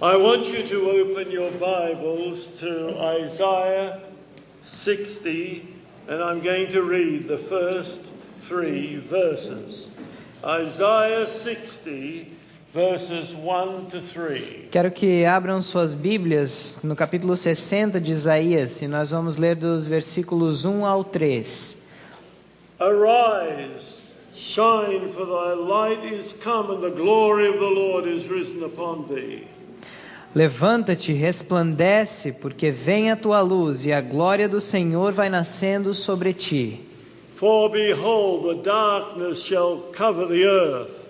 I want you to open your Bibles to Isaiah 60, and I'm going to read the first 3 verses. Isaiah 60, verses 1 to 3. Quero que abram suas Bíblias no capítulo 60 de Isaías, e nós vamos ler dos versículos 1 ao 3. Arise, shine, for thy light is come, and the glory of the Lord is risen upon thee. Levanta-te, resplandece, porque vem a tua luz, e a glória do Senhor vai nascendo sobre ti. For behold, the darkness shall cover the earth,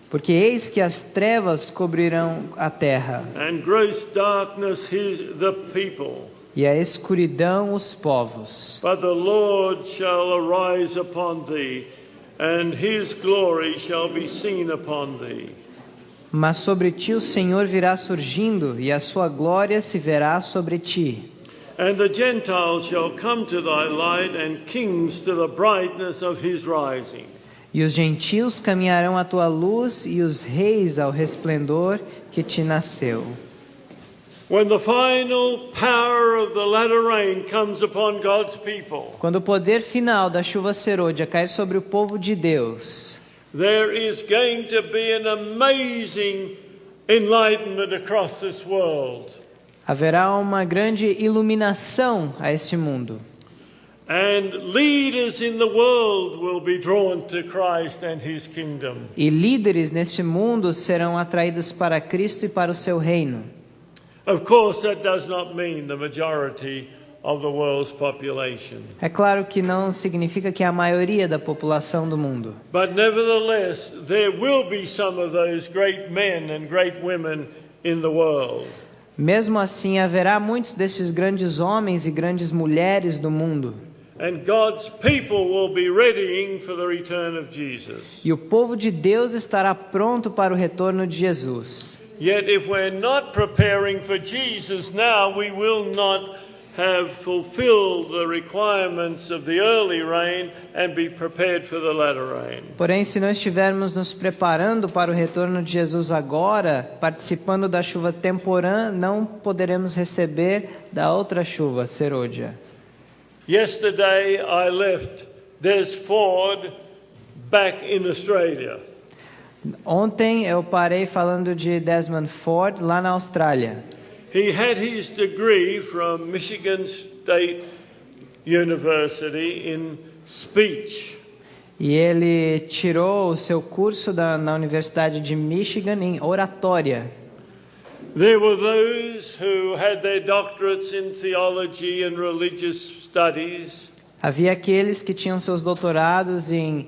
Porque eis que as trevas cobrirão a terra, and gross darkness the people. e a escuridão os povos. But the Lord shall arise upon thee, and his glory shall be seen upon thee. Mas sobre ti o Senhor virá surgindo, e a sua glória se verá sobre ti. And the Gentiles shall come to thy light, and kings to the brightness of his rising. E os gentios caminharão à tua luz, e os reis ao resplendor que te nasceu. When the final power of the latter rain comes upon God's people, Quando o poder final da chuva serôdia cair sobre o povo de Deus, there is going to be an amazing enlightenment across this world. haverá uma grande iluminação a este mundo. And leaders in the world will be drawn to Christ and his kingdom. E líderes neste mundo serão atraídos para Cristo e para o seu reino. Of course, that does not mean the majority of the world's population. É claro que não significa que é a maioria da população do mundo. But nevertheless, there will be some of those great men and great women in the world. Mesmo assim, haverá muitos desses grandes homens e grandes mulheres do mundo. And God's people will be readying for the return of Jesus. E o povo de Deus estará pronto para o retorno de Jesus. Yet if we're not preparing for Jesus now, we will not have fulfilled the requirements of the early rain and be prepared for the latter rain. Porém, se não estivermos nos preparando para o retorno de Jesus agora, participando da chuva temporã, não poderemos receber da outra chuva, serôdia. Yesterday I left Des Ford back in Australia. Ontem eu parei falando de Desmond Ford lá na Austrália. He had his degree from Michigan State University in speech. E ele tirou o seu curso na Universidade de Michigan em oratória. There were those who had their doctorates in theology and religious studies. Havia aqueles que tinham seus doutorados em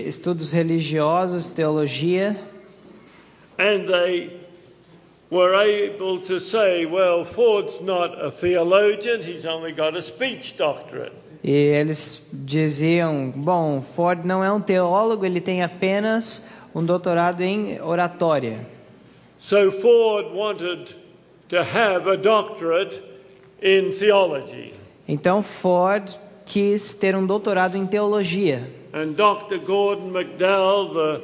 estudos religiosos, teologia. And they were able to say, well, Ford's not a theologian, he's only got a speech doctorate. E eles diziam, bom, Ford não é um teólogo, ele tem apenas um doutorado em oratória. So Ford wanted to have a doctorate in theology. Então Ford quis ter um doutorado em teologia. And Dr. Gordon McDowell, the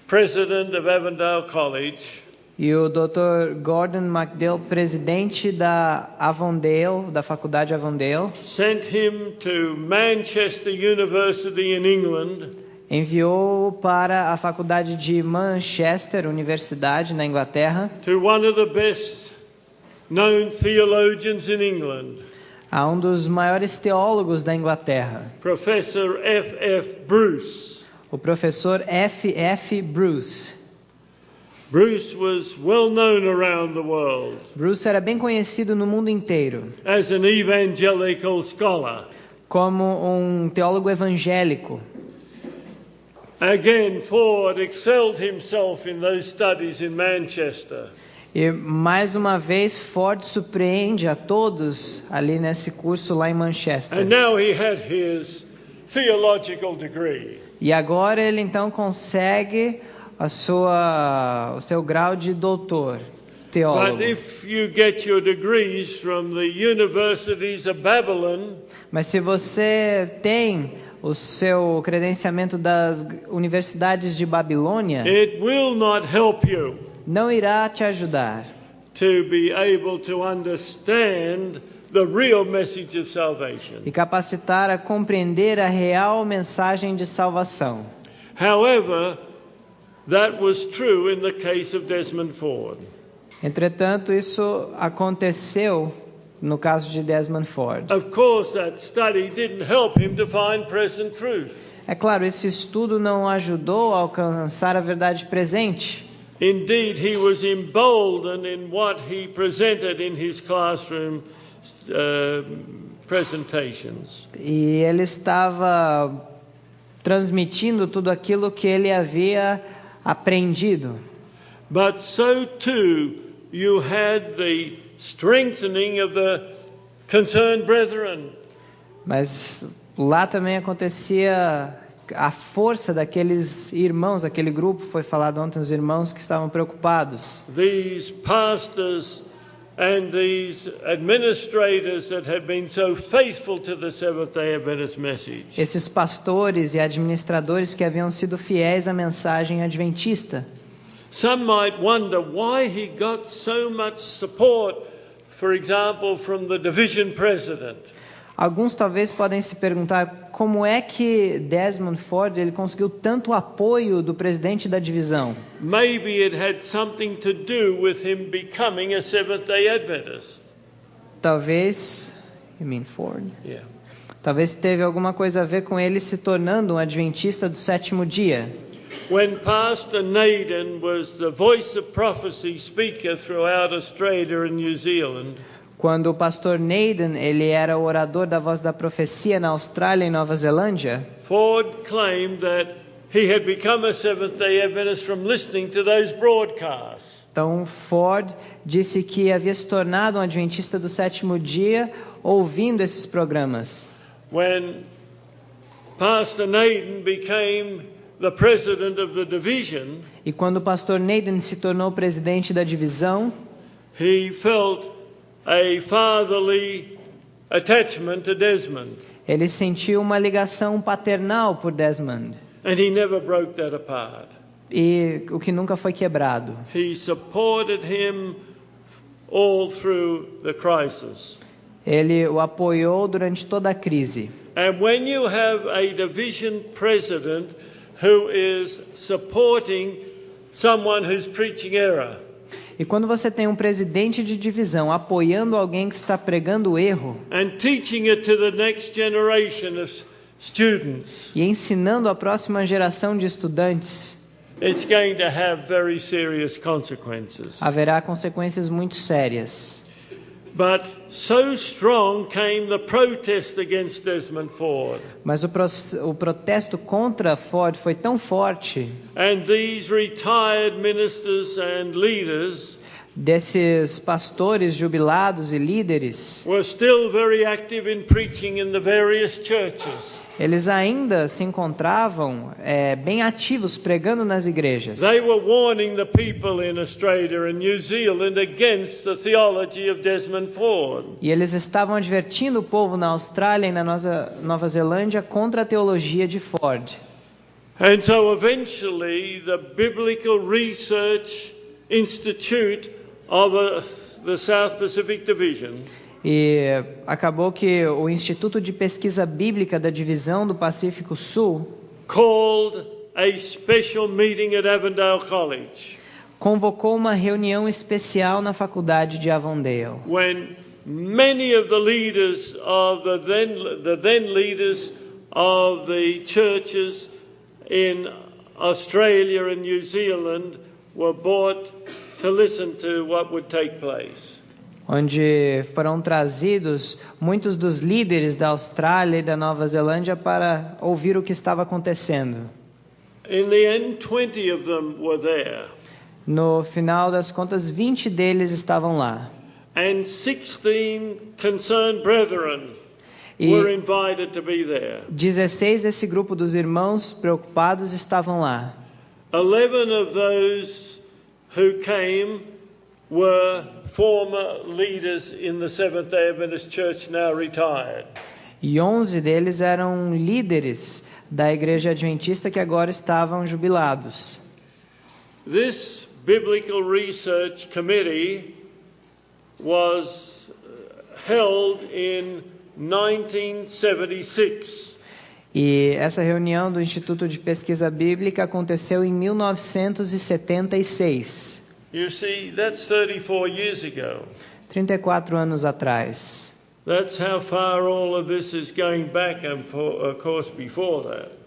president of Avondale College, E o Dr. Gordon McDowell, presidente da Avondale, da faculdade Avondale, sent him to Manchester University in England, enviou-o para a faculdade de Manchester, universidade na Inglaterra, to one of the best known theologians in England, a um dos maiores teólogos da Inglaterra, Professor F.F. Bruce. o professor F.F. Bruce. Bruce was well known around the world Bruce era bem conhecido no mundo inteiro as an evangelical scholar. como um teólogo evangélico. Again, Ford excelled himself in those studies in Manchester. E mais uma vez Ford surpreende a todos ali nesse curso lá em Manchester. And now he had his theological degree. E agora ele então consegue o seu grau de doutor, teólogo. But if you get your degrees from the universities of Babylon, Mas se você tem o seu credenciamento das universidades de Babilônia, it will not help you. não irá te ajudar to be able to understand the real message of salvation. e capacitar a compreender a real mensagem de salvação. However, that was true in the case of Desmond Ford. Entretanto, isso aconteceu no caso de Desmond Ford. Of course, that study didn't help him to find present truth. É claro, esse estudo não ajudou a alcançar a verdade presente. Indeed, he was emboldened in what he presented in his classroom presentations. E ele estava transmitindo tudo aquilo que ele havia aprendido. But so too, you had the strengthening of the concerned brethren. Mas lá também acontecia a força daqueles irmãos, aquele grupo, foi falado ontem, os irmãos que estavam preocupados. These pastors and these administrators that have been so faithful to the Seventh-day Adventist message. Esses pastores e administradores que haviam sido fiéis à mensagem adventista. Some might wonder why he got so much support, for example, from the division president. Alguns talvez podem se perguntar como é que Desmond Ford ele conseguiu tanto apoio do presidente da divisão. Maybe it had something to do with him becoming a Seventh-day Adventist. Talvez, Ford? Yeah. Talvez teve alguma coisa a ver com ele se tornando um adventista do sétimo dia. When Pastor Naden was the voice of prophecy speaker throughout Australia and New Zealand, quando o pastor Naden, ele era o orador da voz da profecia na Austrália e Nova Zelândia, Ford claimed that he had become a Seventh-day Adventist from listening to those broadcasts. Então Ford disse que havia se tornado um adventista do sétimo dia ouvindo esses programas. When Pastor Naden became the president of the division, e quando o pastor Naden se tornou presidente da divisão, he felt a fatherly attachment to Desmond. Ele sentiu uma ligação paternal por Desmond. And he never broke that apart. E o que nunca foi quebrado. He supported him all through the crisis. Ele o apoiou durante toda a crise. And when you have a division president who is supporting someone who's preaching error, e quando você tem um presidente de divisão apoiando alguém que está pregando erro and teaching it to the next generation of students, e ensinando a próxima geração de estudantes, it's going to have very serious consequences. haverá consequências muito sérias. But so strong came the protest against Desmond Ford. Mas o protesto contra Ford foi tão forte. And these retired ministers and leaders desses pastores jubilados e líderes were still very active in preaching in the various churches. Eles ainda se encontravam bem ativos pregando nas igrejas. They were warning the people in Australia and New Zealand against the theology of Desmond Ford. E eles estavam advertindo o povo na Austrália e na Nova Zelândia contra a teologia de Ford. And so eventually the Biblical Research Institute of the South Pacific Division E acabou que o Instituto de Pesquisa Bíblica da Divisão do Pacífico Sul called a special meeting at Avondale College, convocou uma reunião especial na faculdade de Avondale, when many of the leaders of the then leaders of the churches in Australia and New Zealand were brought to listen to what would take place. Onde foram trazidos muitos dos líderes da Austrália e da Nova Zelândia para ouvir o que estava acontecendo. In the end, 20 of them were there. No final das contas, 20 deles estavam lá. And 16 concerned brethren E were invited to be there. 16 desse grupo dos irmãos preocupados estavam lá. 11 of those who came were former leaders in the Seventh-day Adventist Church, now retired. E 11 deles eram líderes da igreja adventista que agora estavam jubilados. This Biblical Research Committee was held in 1976. E essa reunião do Instituto de Pesquisa Bíblica aconteceu em 1976. You see, that's 34 years ago. 34 anos atrás. That's how far all of this is going back, and of course before that.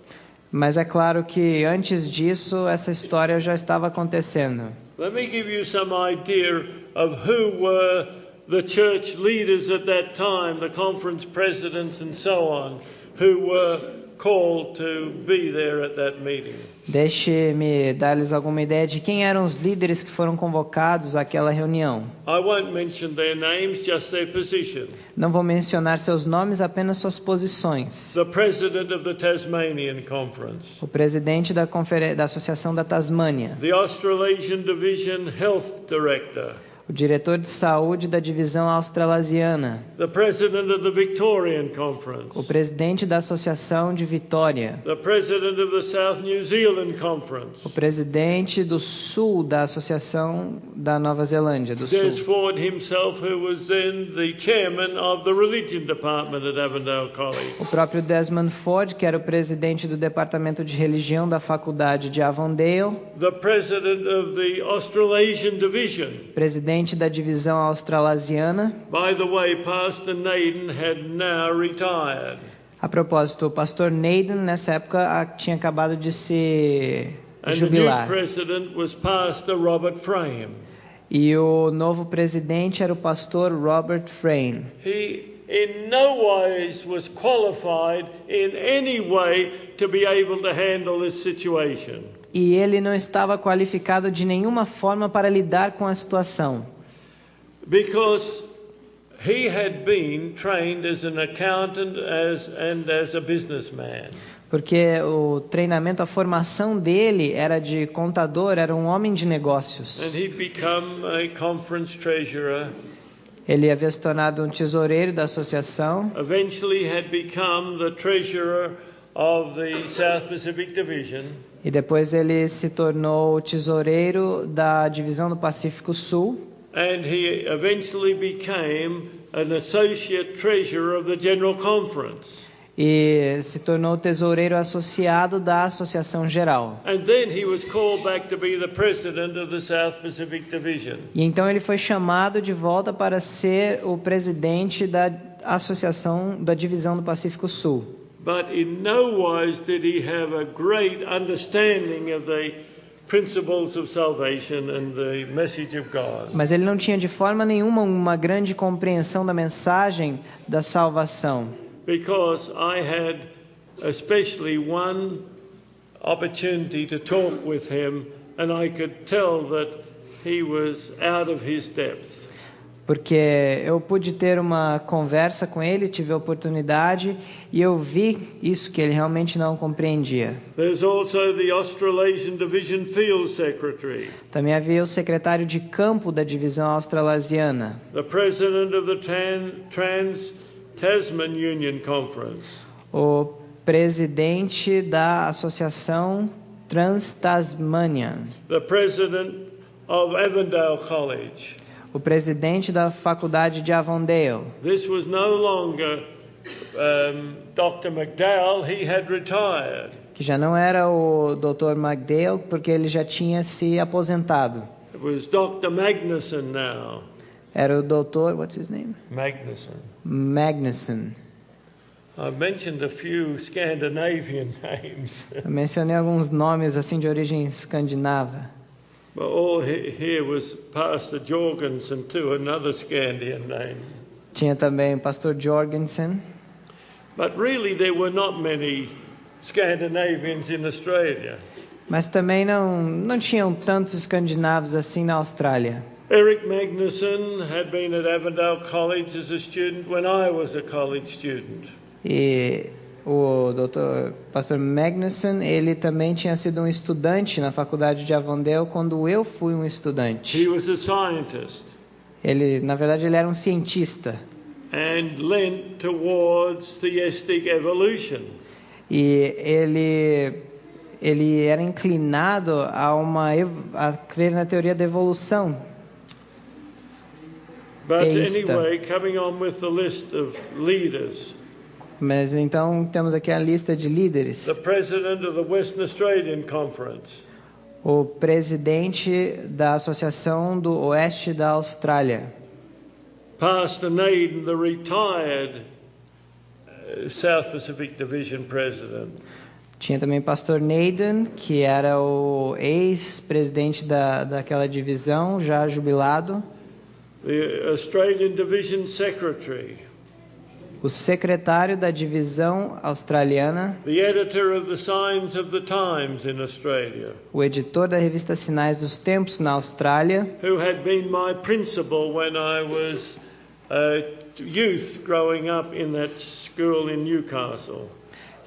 Mas é claro que antes disso essa história já estava acontecendo. Let me give you some idea of who were the church leaders at that time, the conference presidents and so on, who were called to be there at that meeting. Deixe-me dar-lhes alguma ideia de quem eram os líderes que foram convocados àquela reunião. I won't mention their names, just their position. Não vou mencionar seus nomes, apenas suas posições. The president of the Tasmanian Conference. O presidente da Associação da Tasmânia. The Australasian Division Health Director. O diretor de saúde da divisão australasiana. The president of the Victorian Conference. O presidente da Associação de Vitória. The president of the South New Zealand Conference. O presidente do Sul da Associação da Nova Zelândia do Des Sul. Ford himself, who was then the chairman of the religion department at Avondale College. O próprio Desmond Ford, que era o presidente do departamento de religião da faculdade de Avondale. The president of the Australasian Division. Presidente da divisão australasiana. By the way, Pastor Naden had now retired. A propósito, o pastor Naden nessa época tinha acabado de se And jubilar. the new president was Pastor Robert Frame. E o novo presidente era o pastor Robert Frame. He in no ways was qualified in any way to be able to handle this situation. E ele não estava qualificado de nenhuma forma para lidar com a situação. Because he had been trained as an accountant and as a businessman. Porque o treinamento, a formação dele era de contador, era um homem de negócios. And he'd become a conference treasurer. Ele havia se tornado um tesoureiro da associação. Eventually had become the treasurer of the South Pacific Division. E depois ele se tornou o tesoureiro da divisão do Pacífico Sul. And he eventually became an associate treasurer of the General Conference. E se tornou tesoureiro associado da Associação Geral. And then he was called back to be the president of the South Pacific Division. E então ele foi chamado de volta para ser o presidente da Associação da Divisão do Pacífico Sul. But in no wise did he have a great understanding of the principles of salvation and the message of God. Mas ele não tinha de forma nenhuma uma grande compreensão da mensagem da salvação. Because I had especially one opportunity to talk with him, and I could tell that he was out of his depth. Porque eu pude ter uma conversa com ele, tive a oportunidade e eu vi isso que ele realmente não compreendia. There's also the Australasian Division Field Secretary. Também havia o secretário de campo da divisão australasiana. The president of the Trans-Tasman Union Conference. O presidente da Associação Trans-Tasmanian. The president of Avondale College. O presidente da faculdade de Avondale. This was no longer Dr. McDowell, he had retired. Que já não era o Dr. McDowell, porque ele já tinha se aposentado. It was Dr. Magnuson now. Era o Dr. What's his name? Magnuson. Magnuson. I mentioned a few Scandinavian names. Eu mencionei alguns nomes assim de origem escandinava. But all here was Pastor Jorgensen too, another Scandian name. Tinha também o pastor Jorgensen. But really there were not many Scandinavians in Australia. Mas também não tinham tantos escandinavos assim na Austrália. Eric Magnuson had been at Avondale College as a student when I was a college student. E o pastor Magnuson, ele também tinha sido um estudante na faculdade de Avondale quando eu fui um estudante. He was a scientist. Na verdade, ele era um cientista. And lent towards theistic evolution. E ele era inclinado a crer na teoria da evolução. But Teísta. anyway, coming on with the list of leaders, Mas então temos aqui a lista de líderes. the president of the Western Australian Conference, O presidente da Associação do Oeste da Austrália. Pastor Naden, the retired South Pacific Division president, Tinha também pastor Naden, que era o ex-presidente daquela divisão, já jubilado. the Australian Division Secretary, O secretário da divisão australiana, the editor of the Signs of the Times in Australia, o editor da revista Sinais dos Tempos na Austrália, who had been my principal when I was a youth growing up in that school in Newcastle.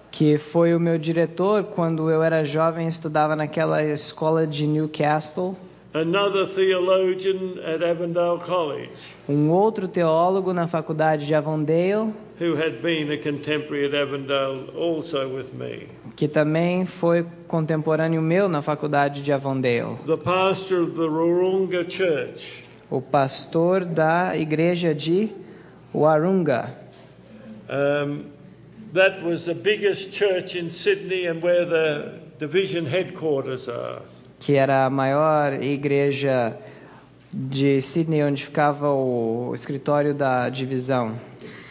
que foi o meu diretor quando eu era jovem e estudava naquela escola de Newcastle. Another theologian at Avondale College, Um outro teólogo na faculdade de Avondale, who had been a contemporary at Avondale also with me. que também foi contemporâneo meu na faculdade de Avondale. The pastor of the Wurrunga Church, O pastor da igreja de Wurrunga. that was the biggest church in Sydney and where the division headquarters are. Que era a maior igreja de Sydney, onde ficava o escritório da divisão.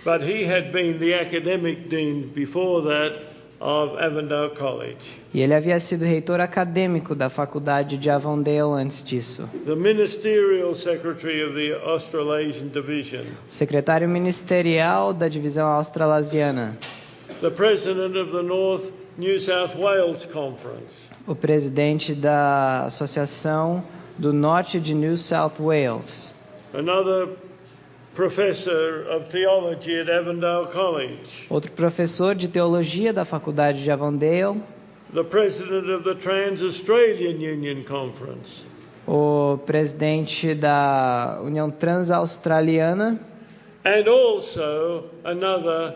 But he had been the academic dean before that of Avondale College. E ele havia sido reitor acadêmico da faculdade de Avondale antes disso. The ministerial secretary of the Australasian Division. Secretário ministerial da divisão australasiana. The president of the North New South Wales Conference. O presidente da Associação do Norte de New South Wales. Another professor of theology at Avondale College. Outro professor de teologia da faculdade de Avondale. The president of the Trans-Australian Union Conference. O presidente da União Trans-Australiana. And also another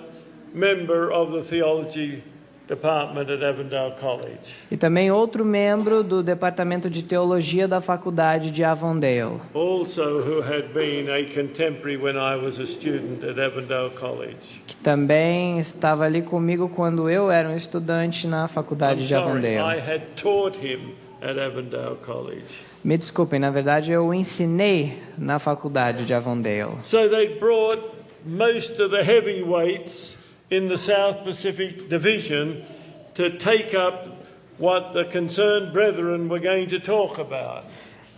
member of the theology department at Avondale College. E também outro membro do departamento de teologia da faculdade de Avondale. Also who had been a contemporary when I was a student at Avondale College. Que também estava ali comigo quando eu era um estudante na faculdade I'm de sorry, I Avondale. had taught him at Avondale College. Me desculpem, na verdade eu o ensinei na faculdade de Avondale. So they brought most of the heavyweights in the South Pacific Division to take up what the concerned brethren were going to talk about.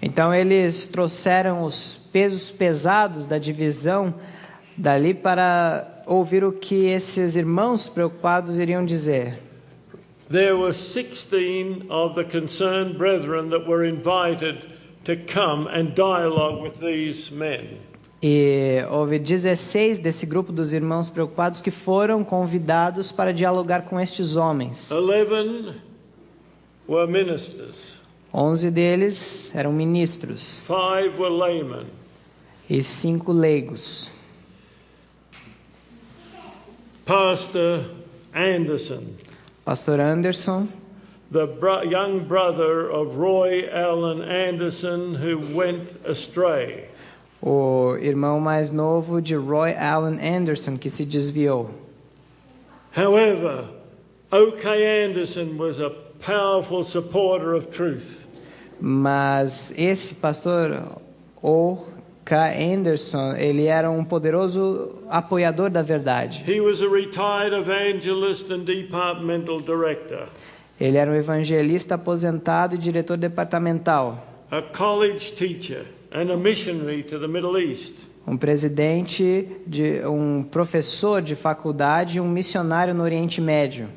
Então eles trouxeram os pesos pesados da divisão dali para ouvir o que esses irmãos preocupados iriam dizer. There were 16 of the concerned brethren that were invited to come and dialogue with these men. E houve 16 desse grupo dos irmãos preocupados que foram convidados para dialogar com estes homens. 11 were ministers. 11 deles eram ministros 5 were laymen. e 5 leigos. Pastor Anderson, Pastor Anderson, the young brother of Roy Allen Anderson who went astray. o irmão mais novo de Roy Allen Anderson, que se desviou. However, O.K. Anderson was a powerful supporter of truth. Mas esse pastor O.K. Anderson, ele era um poderoso apoiador da verdade. He was a retired evangelist and departmental director, Ele era um evangelista aposentado e diretor departamental, a college teacher, and a missionary to the Middle East. um professor de faculdade e um missionário no Oriente Médio.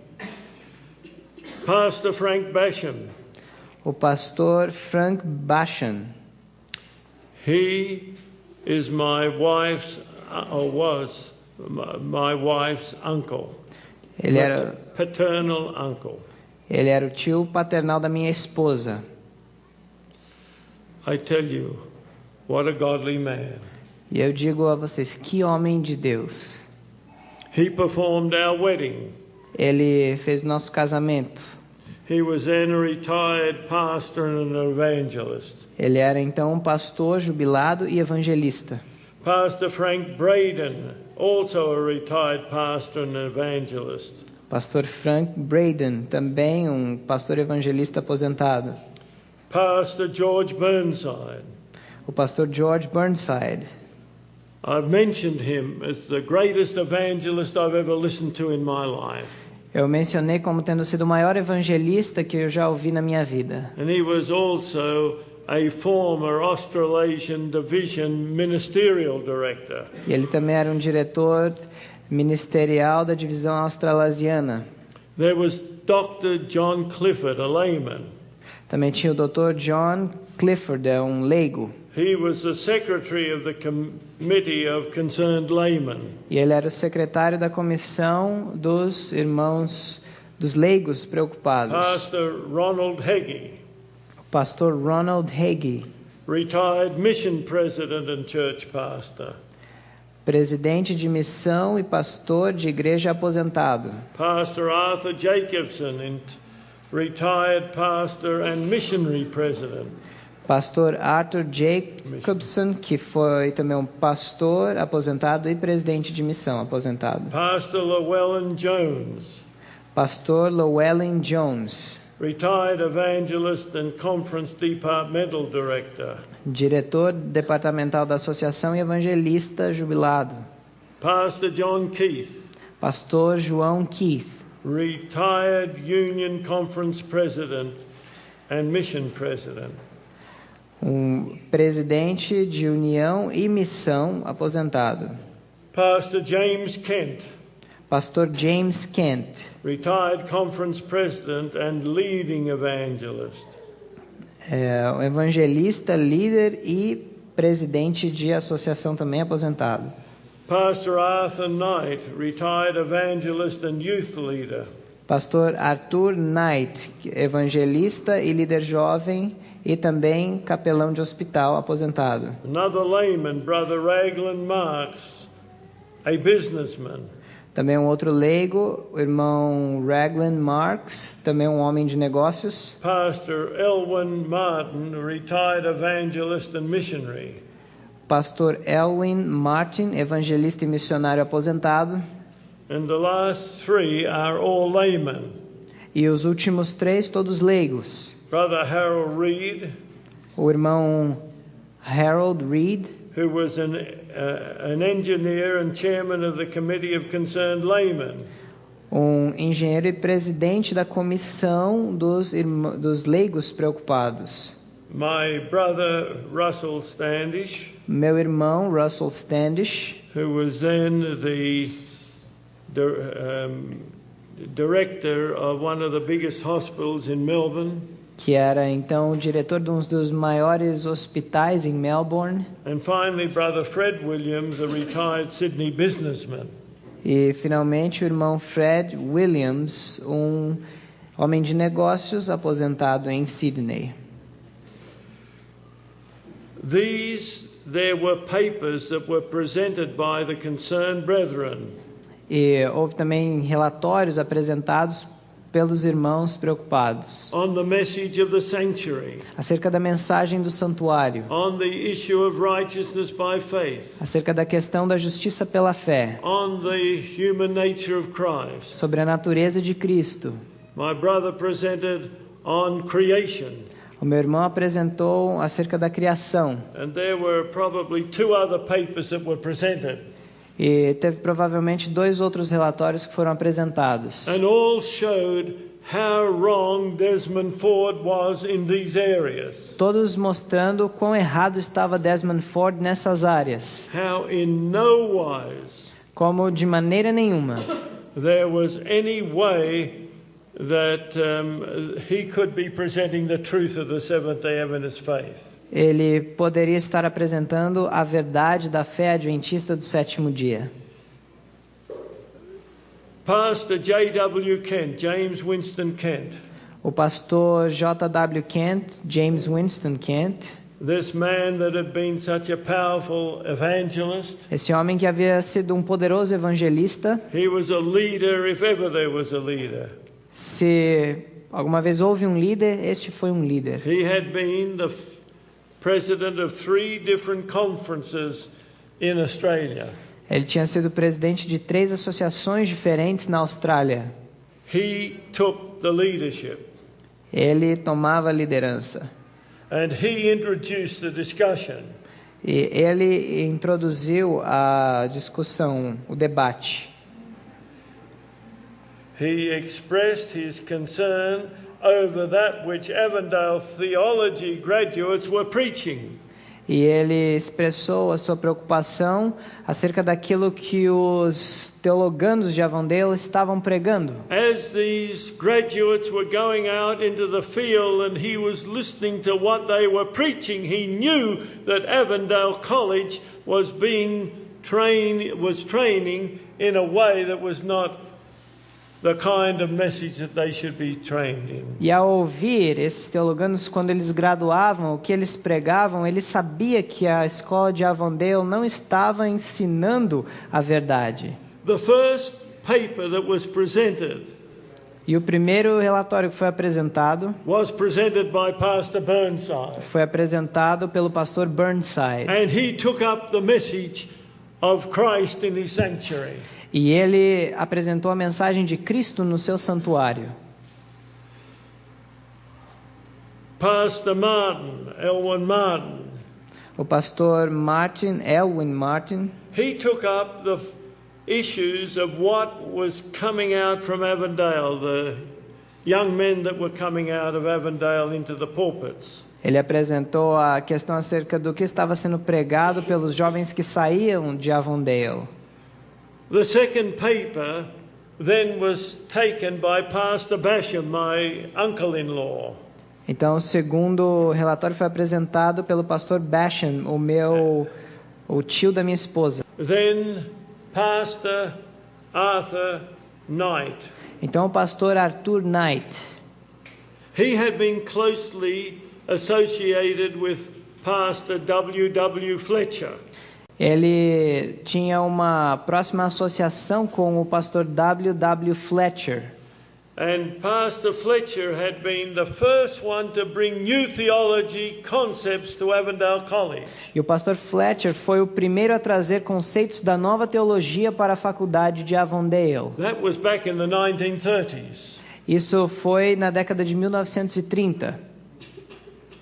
Pastor Frank Basham, O pastor Frank Basham. he is my wife's, or was my wife's uncle, Ele era paternal uncle. o tio paternal da minha esposa. I tell you, what a godly man. E eu digo a vocês, que homem de Deus. He performed our wedding. Ele fez nosso casamento. He was then a retired pastor and an evangelist. Ele era então um pastor jubilado e evangelista. Pastor Frank Braden, also a retired pastor and evangelist. Pastor Frank Braden, também um pastor evangelista aposentado. Pastor George Burnside. O pastor George Burnside. I've mentioned him as the greatest evangelist I've ever listened to in my life. Eu mencionei como tendo sido o maior evangelista que eu já ouvi na minha vida. And he was also a former Australasian Division Ministerial Director. E ele também era um diretor ministerial da divisão australasiana. There was Dr. John Clifford, a layman. Também tinha o Dr. John Clifford, um leigo. He was the secretary of the Committee of Concerned Laymen. E ele era o secretário da comissão dos irmãos, dos leigos preocupados. Pastor Ronald Hagee, O pastor Ronald Hagee, retired mission president and church pastor. presidente de missão e pastor de igreja aposentado. Pastor Arthur Jacobson, retired pastor and missionary president. Pastor Arthur Jacobson, que foi também um pastor aposentado e presidente de missão aposentado. Pastor Llewellyn Jones, Pastor Llewellyn Jones, retired evangelist and conference departmental director. diretor departamental da Associação e evangelista jubilado. Pastor John Keith, Pastor João Keith, retired Union Conference president and mission president. Presidente de união e missão aposentado. Pastor James Kent, Pastor James Kent, retired conference president and leading evangelist. um evangelista, líder e presidente de associação também aposentado. Pastor Arthur Knight, retired evangelist and youth leader. Pastor Arthur Knight, evangelista e líder jovem e também capelão de hospital aposentado. Another layman, Brother Raglan Marks, a businessman. Também um outro leigo, o irmão Raglan Marks, também um homem de negócios. Pastor Elwyn Martin, retired evangelist and missionary. Pastor Elwyn Martin, evangelista e missionário aposentado. And the last three are all laymen. E os últimos três, todos leigos. Brother Harold Reed, O irmão Harold Reed, who was an engineer and chairman of the Committee of Concerned Laymen. Engenheiro e presidente da comissão dos leigos preocupados. My brother Russell Standish, Meu irmão Russell Standish, who was then the director of one of the biggest hospitals in Melbourne. Que era então o diretor de um dos maiores hospitais em Melbourne. And finally, Brother Fred Williams, a retired Sydney businessman. E finalmente o irmão Fred Williams, homem de negócios aposentado em Sydney. There were papers that were presented by the concerned brethren. E houve também relatórios apresentados pelos irmãos preocupados on the message of the sanctuary, acerca da mensagem do santuário, on the issue of righteousness by faith, acerca da questão da justiça pela fé, on the human nature of Christ. sobre a natureza de Cristo. My brother presented on creation. O meu irmão apresentou acerca da criação. And there were probably two other papers that were presented. E teve provavelmente dois outros relatórios que foram apresentados. And all showed how wrong Desmond Ford was in these areas. Todos mostrando quão errado estava Desmond Ford nessas áreas. How in no wise Como de maneira nenhuma there was any way that he could be presenting the truth of the Seventh-day Adventist faith. ele poderia estar apresentando a verdade da fé adventista do sétimo dia. Pastor J.W. Kent, James Winston Kent. O pastor J.W. Kent, James Winston Kent, This man that had been such a powerful evangelist. esse homem que havia sido um poderoso evangelista, He was a leader if ever there was a leader. se alguma vez houve um líder, este foi um líder. He had been the president of 3 different conferences in Australia. Ele tinha sido presidente de 3 associações diferentes na Austrália. He took the leadership. Ele tomava a liderança. And he introduced the discussion. E ele introduziu a discussão, o debate. He expressed his concern over that which Avondale theology graduates were preaching. E ele expressou a sua preocupação acerca daquilo que os teologandos de Avondale estavam pregando. As these graduates were going out into the field and he was listening to what they were preaching, he knew that Avondale College was training in a way that was not the kind of message that they should be trained in. E ao ouvir esses teologandos, quando eles graduavam, o que eles pregavam, ele sabia que a escola de Avondale não estava ensinando a verdade. The first paper that was presented E o primeiro relatório que foi apresentado was presented by Pastor Burnside. foi apresentado pelo pastor Burnside. And he took up the message of Christ in his sanctuary. E ele apresentou a mensagem de Cristo no seu santuário. Pastor Elwin Martin, O pastor Elwin Martin, he took up the issues of what was coming out from Avondale, the young men that were coming out of Avondale into the pulpits. ele apresentou a questão acerca do que estava sendo pregado pelos jovens que saíam de Avondale. The second paper then was taken by Pastor Basham, my uncle-in-law. Então, o segundo relatório foi apresentado pelo pastor Basham, o tio da minha esposa. Then Pastor Arthur Knight. Então, o pastor Arthur Knight. He had been closely associated with Pastor W.W. Fletcher. Ele tinha uma próxima associação com o pastor W.W. Fletcher. And Pastor Fletcher had been the first one to bring new theology concepts to Avondale College. E o pastor Fletcher foi o primeiro a trazer conceitos da nova teologia para a faculdade de Avondale. That was back in the 1930s. Isso foi na década de 1930.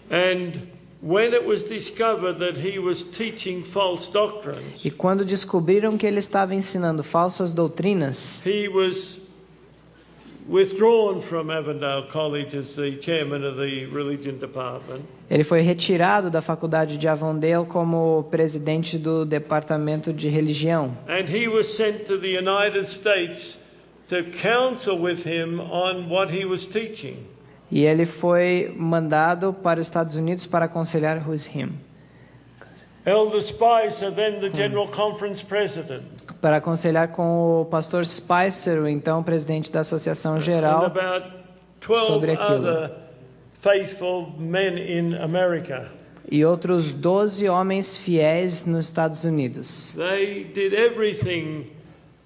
And when it was discovered that he was teaching false doctrines, E quando descobriram que ele estava ensinando falsas doutrinas, he was withdrawn from Avondale College as the chairman of the religion department. ele foi retirado da faculdade de Avondale como presidente do departamento de religião. And he was sent to the United States to counsel with him on what he was teaching. E ele foi mandado para os Estados Unidos para aconselhar him. Elder Spicer, then the General Conference President. Para aconselhar com o pastor Spicer, o então presidente da Associação And Geral, about 12 sobre aquilo. other faithful men in America. E outros 12 homens fiéis nos Estados Unidos. They did everything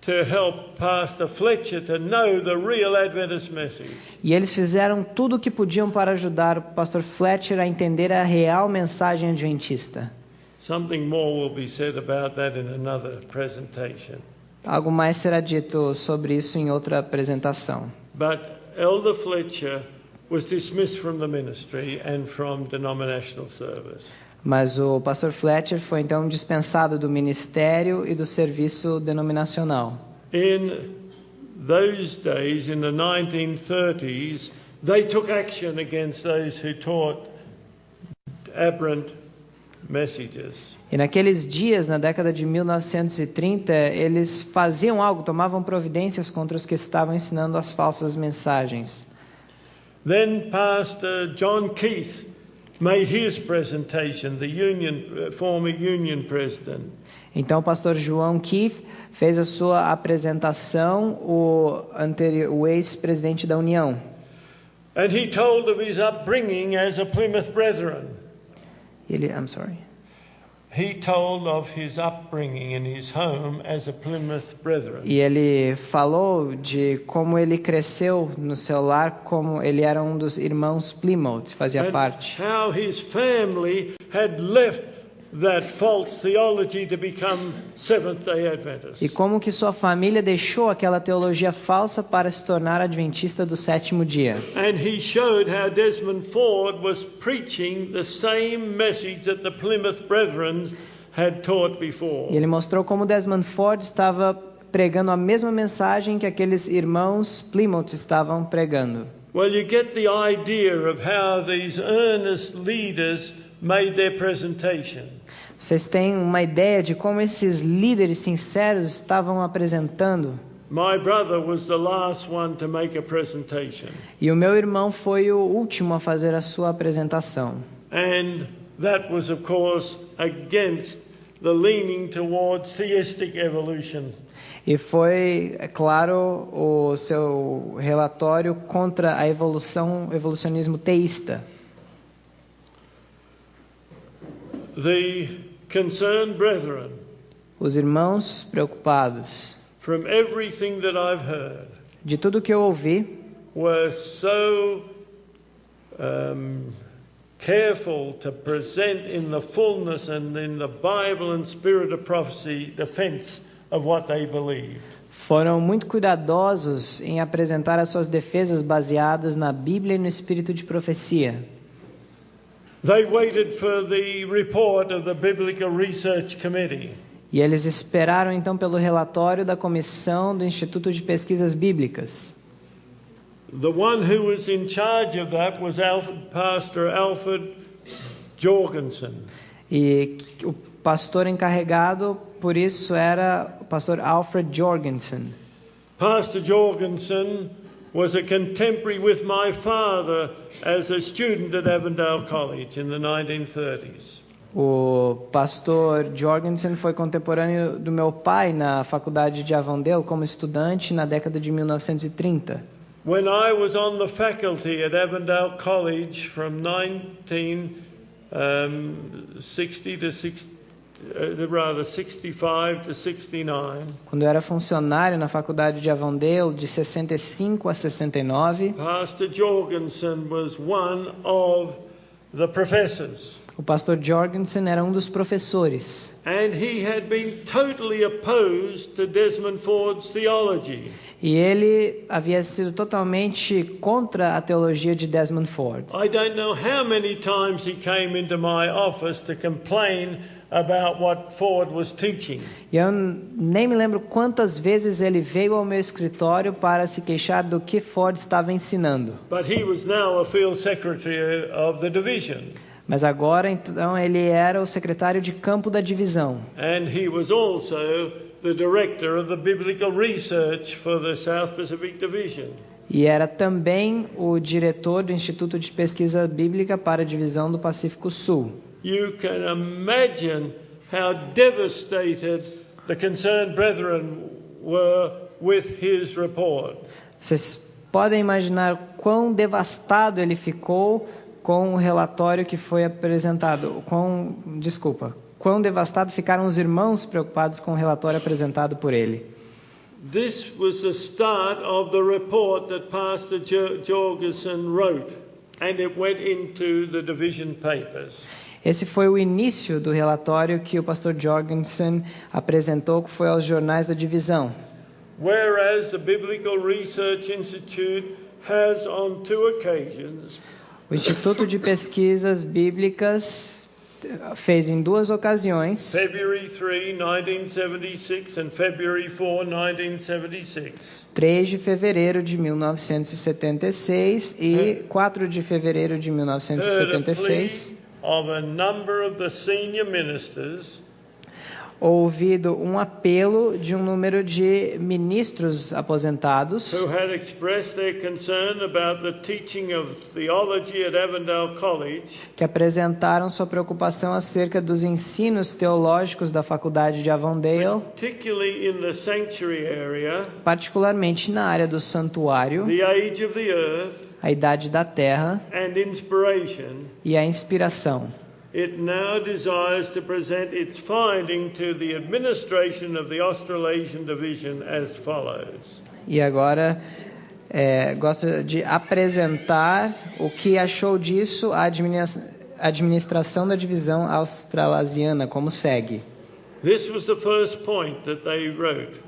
to help Pastor Fletcher to know the real Adventist message. E eles fizeram tudo o que podiam para ajudar o pastor Fletcher a entender a real mensagem adventista. Something more will be said about that in another presentation. Algo mais será dito sobre isso em outra apresentação. But Elder Fletcher was dismissed from the ministry and from denominational service. Mas o pastor Fletcher foi então dispensado do ministério e do serviço denominacional. In those days, in the 1930s, they took action against those who taught aberrant messages. E naqueles dias, na década de 1930, eles faziam algo, tomavam providências contra os que estavam ensinando as falsas mensagens. Then Pastor John Keith made his presentation, former union president. Então o pastor João Keith fez a sua apresentação, o ex-presidente da União. And he told of his upbringing as a Plymouth Brethren. he told of his upbringing in his home as a Plymouth Brethren. E ele falou de como ele cresceu no seu lar, como ele era um dos irmãos Plymouth, fazia parte. How his family had left that false theology to become Seventh-day Adventists. E como que sua família deixou aquela teologia falsa para se tornar adventista do sétimo dia. And he showed how Desmond Ford was preaching the same message that the Plymouth Brethren had taught before. E ele mostrou como Desmond Ford estava pregando a mesma mensagem que aqueles irmãos Plymouth estavam pregando. Well, you get the idea of how these earnest leaders made their presentation. Vocês têm uma ideia de como esses líderes sinceros estavam apresentando? My brother was the last one to make a presentation. E o meu irmão foi o último a fazer a sua apresentação. And that was, of course, against the leaning towards theistic evolution. E foi, é claro, o seu relatório contra a evolucionismo teísta. The concerned brethren, Os irmãos preocupados, from everything that I've heard, de tudo que eu ouvi, were so careful to present in the fullness and in the Bible and spirit of prophecy defense of what they believed. foram muito cuidadosos em apresentar as suas defesas baseadas na Bíblia e no espírito de profecia. They waited for the report of the Biblical Research Committee. E eles esperaram então pelo relatório da comissão do Instituto de Pesquisas Bíblicas. The one who was in charge of that was Pastor Alfred Jorgensen. E o pastor encarregado por isso era o pastor Alfred Jorgensen. Pastor Jorgensen was a contemporary with my father as a student at Avondale College in the 1930s. O pastor Jorgensen foi contemporâneo do meu pai na faculdade de Avondale como estudante na década de 1930. When I was on the faculty at Avondale College from 65 to 69. Quando eu era funcionário na faculdade de Avondale de 65 a 69, Pastor Jorgensen was one of the professors. o pastor Jorgensen era um dos professores. And he had been totally opposed to Desmond Ford's theology. E ele havia sido totalmente contra a teologia de Desmond Ford. I don't know how many times he came into my office to complain about what Ford was teaching. E eu nem me lembro quantas vezes ele veio ao meu escritório para se queixar do que Ford estava ensinando. But he was now a field secretary of the division. Mas agora, então, ele era o secretário de campo da divisão. And he was also the director of the biblical research for the South Pacific Division. E era também o diretor do Instituto de Pesquisa Bíblica para a divisão do Pacífico Sul. You can imagine how devastated the concerned brethren were with his report. Vocês podem imaginar quão devastado ele ficou com o relatório que foi apresentado. Quão devastado ficaram os irmãos preocupados com o relatório apresentado por ele. This was the start of the report that Pastor Jorgensen wrote, and it went into the division papers. Esse foi o início do relatório que o pastor Jorgensen apresentou, que foi aos jornais da divisão. Whereas the Biblical Research Institute has on 2 occasions O Instituto de Pesquisas Bíblicas fez em 2 ocasiões, February 3, 1976 and February 4, 1976. 3 de fevereiro de 1976 e 4 de fevereiro de Heard a 1976, plea of a number of the senior ministers ouvido um apelo de um número de ministros aposentados who had expressed their concern about the teaching of theology at Avondale College, que apresentaram sua preocupação acerca dos ensinos teológicos da faculdade de Avondale, particularly in the sanctuary area, particularmente na área do santuário, the age of the earth, a idade da terra and inspiration. e a inspiração. it now desires to present its finding to the administration of the Australasian Division as follows. E agora gosta de apresentar o que achou disso a administração da divisão australasiana, como segue. This was the first point that they wrote.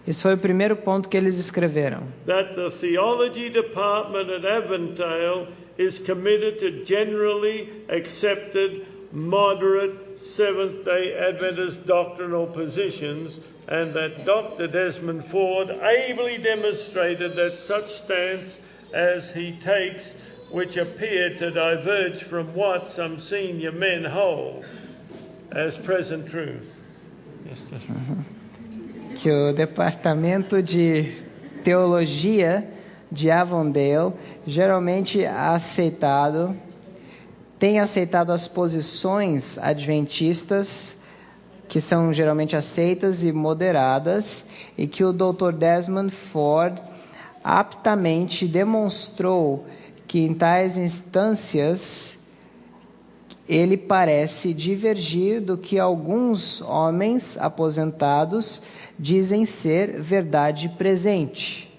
Isso foi o primeiro ponto que eles escreveram. That the theology department at Avondale is committed to generally accepted, moderate, Seventh-day Adventist doctrinal positions, and that Dr. Desmond Ford ably demonstrated that such stance as he takes, which appeared to diverge from what some senior men hold as present truth. Que o departamento de teologia de Avondale geralmente tem aceitado as posições adventistas que são geralmente aceitas e moderadas, e que o Dr. Desmond Ford aptamente demonstrou que em tais instâncias ele parece divergir do que alguns homens aposentados dizem ser verdade presente.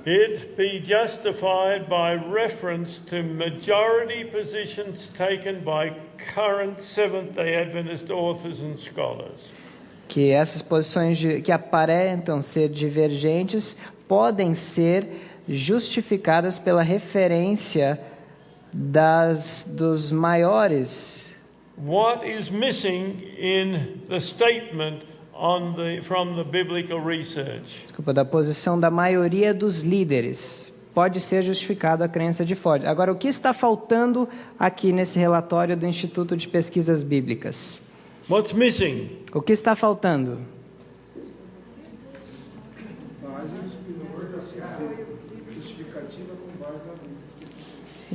It be justified by reference to majority positions taken by current Seventh-day Adventist authors and scholars. Que essas posições que aparentam ser divergentes podem ser justificadas pela referência dos maiores. What is missing in the statement from the biblical research? Da posição da maioria dos líderes. Pode ser justificado a crença de Ford. Agora, o que está faltando aqui nesse relatório do Instituto de Pesquisas Bíblicas? What's missing? O que está faltando?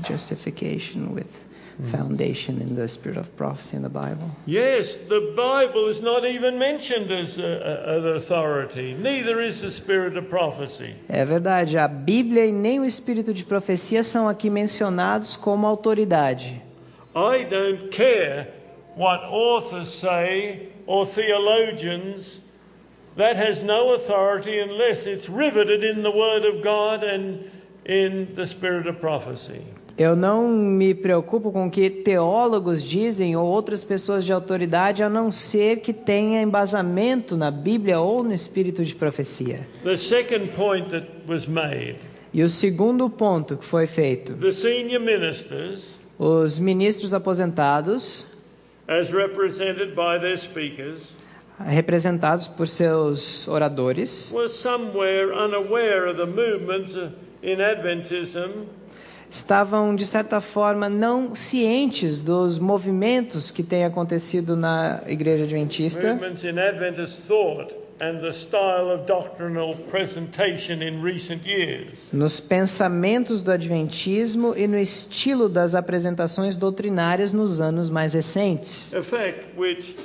Justification with foundation in the spirit of prophecy in the Bible. Yes, the Bible is not even mentioned as an authority. Neither is the spirit of prophecy. É verdade, a Bíblia e nem o espírito de profecia são aqui mencionados como autoridade. I don't care what authors say or theologians. That has no authority unless it's riveted in the Word of God and in the spirit of prophecy. Eu não me preocupo com o que teólogos dizem ou outras pessoas de autoridade, a não ser que tenha embasamento na Bíblia ou no espírito de profecia. The second point that was made. E o segundo ponto que foi feito. The senior ministers, os ministros aposentados, as represented by their speakers, representados por seus oradores, were somewhere unaware of the movements in Adventism. Estavam, de certa forma, não cientes dos movimentos que têm acontecido na Igreja Adventista, Movements in Adventist thought and the style of doctrinal presentation in recent years. Nos pensamentos do Adventismo e no estilo das apresentações doutrinárias nos anos mais recentes. A fact which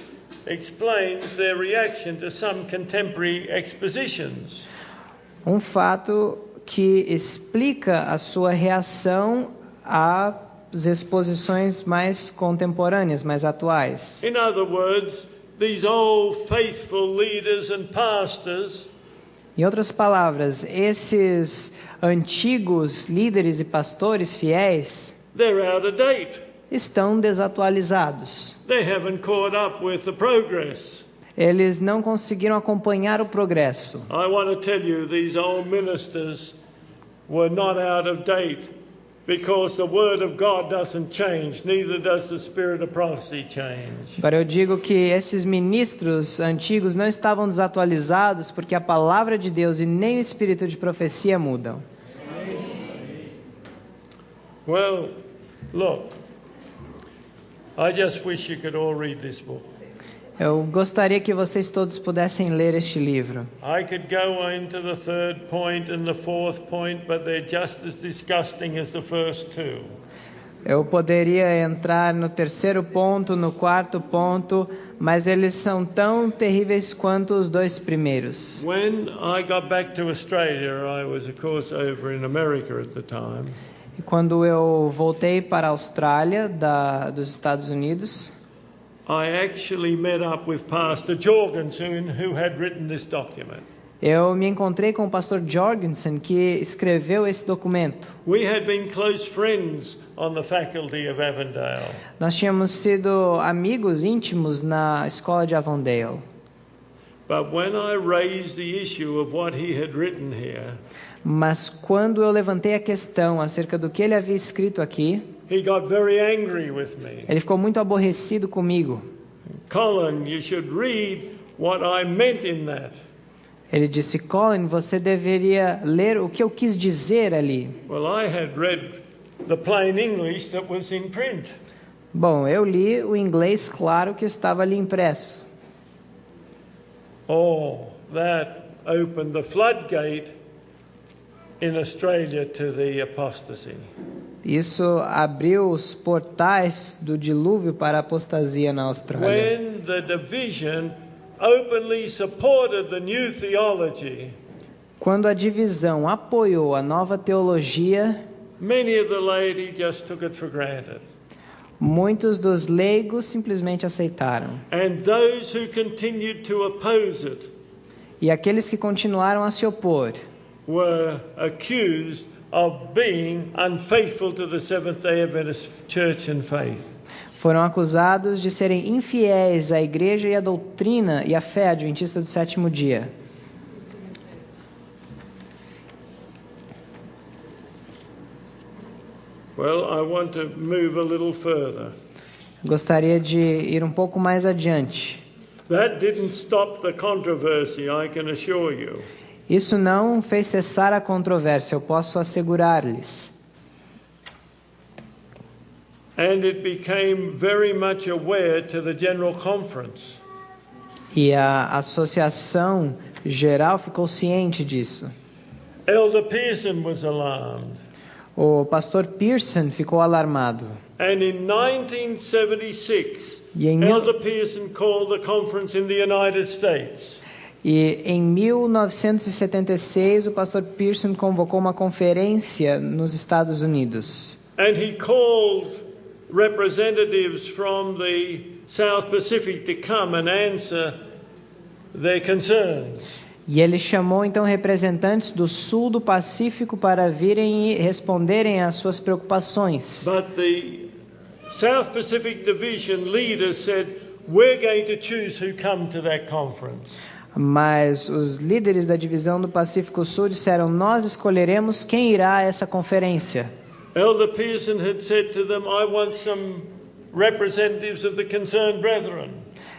explains their reaction to some contemporary expositions. Um fato que explica a sua reação às exposições mais contemporâneas, mais atuais. In other words, these old faithful leaders and pastors, em outras palavras, esses antigos líderes e pastores fiéis, they're out of date. Estão desatualizados. They haven't caught up with the progress. Eles não conseguiram acompanhar o progresso. I want to tell you, these old ministers were not out of date because the word of God doesn't change, neither does the spirit of prophecy change. Agora eu digo que esses ministros antigos não estavam desatualizados porque a palavra de Deus e nem o espírito de profecia mudam. Well, look, I just wish you could all read this book. Eu gostaria que vocês todos pudessem ler este livro. I could go into the third point and the fourth point, but they're just as disgusting as the first two. Eu poderia entrar no terceiro ponto, no quarto ponto, mas eles são tão terríveis quanto os dois primeiros. When I got back to Australia, I was of course over in America at the time. E quando eu voltei para a Austrália, dos Estados Unidos, I actually met up with Pastor Jorgensen, who had written this document. eu me encontrei com o pastor Jorgensen, que escreveu esse documento. We had been close friends on the faculty of Avondale. Nós tínhamos sido amigos íntimos na escola de Avondale. But when I raised the issue of what he had written here, Mas quando eu levantei a questão acerca do que ele havia escrito aqui, he got very angry with me. ele ficou muito aborrecido comigo. Colin, you should read what I meant in that. Ele disse: Colin, você deveria ler o que eu quis dizer ali. Well, I had read the plain English that was in print. Bom, eu li o inglês claro que estava ali impresso. Oh, that opened the floodgate in Australia to the apostasy. Isso abriu os portais do dilúvio para a apostasia na Austrália. When the division openly supported the new theology, Quando a divisão apoiou a nova teologia, many of the laity just took it for granted. muitos dos leigos simplesmente aceitaram. And those who continued to oppose it E aqueles que continuaram a se opor were accused of being unfaithful to the Seventh-day Adventist Church and faith. foram acusados de serem infiéis à igreja e à doutrina e à fé adventista do sétimo dia. Well, I want to move a little further. Gostaria de ir um pouco mais adiante. That didn't stop the controversy, I can assure you. Isso não fez cessar a controvérsia, eu posso assegurar-lhes. And it became very much aware to the General Conference. E a associação geral ficou ciente disso. Elder Pearson was alarmed. O pastor Pearson ficou alarmado. And in 1976, E em Elder Pearson called the conference in the United States. E em 1976, o pastor Pearson convocou uma conferência nos Estados Unidos. And he called representatives from the South Pacific to come and answer their concerns. E ele chamou então representantes do sul do Pacífico para virem e responderem às suas preocupações. But the South Pacific Division leaders said, we're going to choose who come to that conference. Mas os líderes da divisão do Pacífico Sul disseram: nós escolheremos quem irá a essa conferência. Elder Pearson had said to them, I want some representatives of the concerned brethren.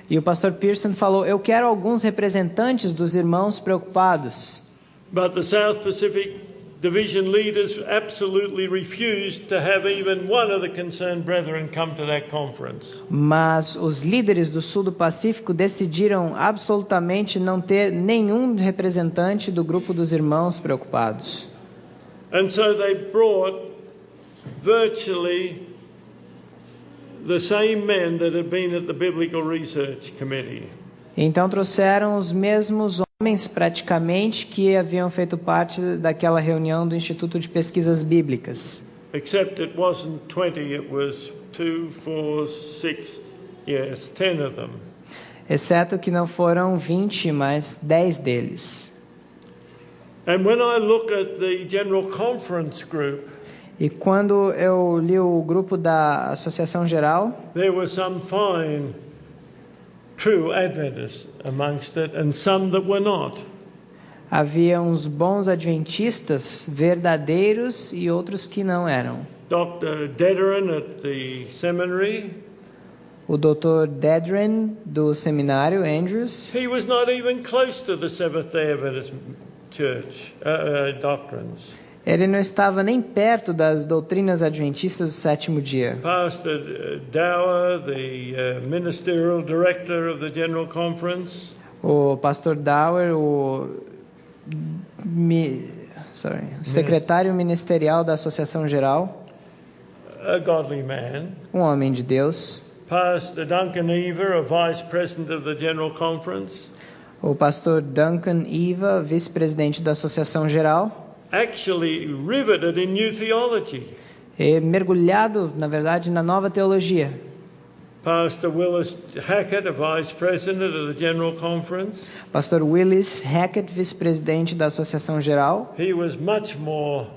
E o pastor Pearson falou: eu quero alguns representantes dos irmãos preocupados. But the South Pacific Division leaders absolutely refused to have even one of the concerned brethren come to that conference. Mas os líderes do sul do Pacífico decidiram absolutamente não ter nenhum representante do grupo dos irmãos preocupados. And so they brought virtually the same men that had been at the Biblical Research Committee. Então trouxeram os mesmos homens praticamente que haviam feito parte daquela reunião do Instituto de Pesquisas Bíblicas. Except it wasn't 20, it was 2, 4, 6, yes, 10 of them. Exceto que não foram 20, mas 10 deles. And when I look at the General Conference group, E quando eu li o grupo da Associação Geral, there were some fine, true Adventists amongst it, and some that were not. havia uns bons adventistas verdadeiros e outros que não eram. Dr. Dederen at the seminary, O Dr. Dedren, do seminário Andrews, he was not even close to the Seventh-day Adventist Church doctrines. ele não estava nem perto das doutrinas adventistas do sétimo dia. Pastor Dower, the ministerial director of the General Conference, O pastor Dower, secretário ministerial da Associação Geral, a godly man. um homem de Deus. Pastor Duncan Ever, a vice president of the General Conference, O pastor Duncan Eva, vice-presidente da Associação Geral, actually riveted in new theology. mergulhado, na verdade, na nova teologia. Pastor Willis Hackett, a vice president of the General Conference. Pastor Willis Hackett, vice-presidente da Associação Geral. He was much more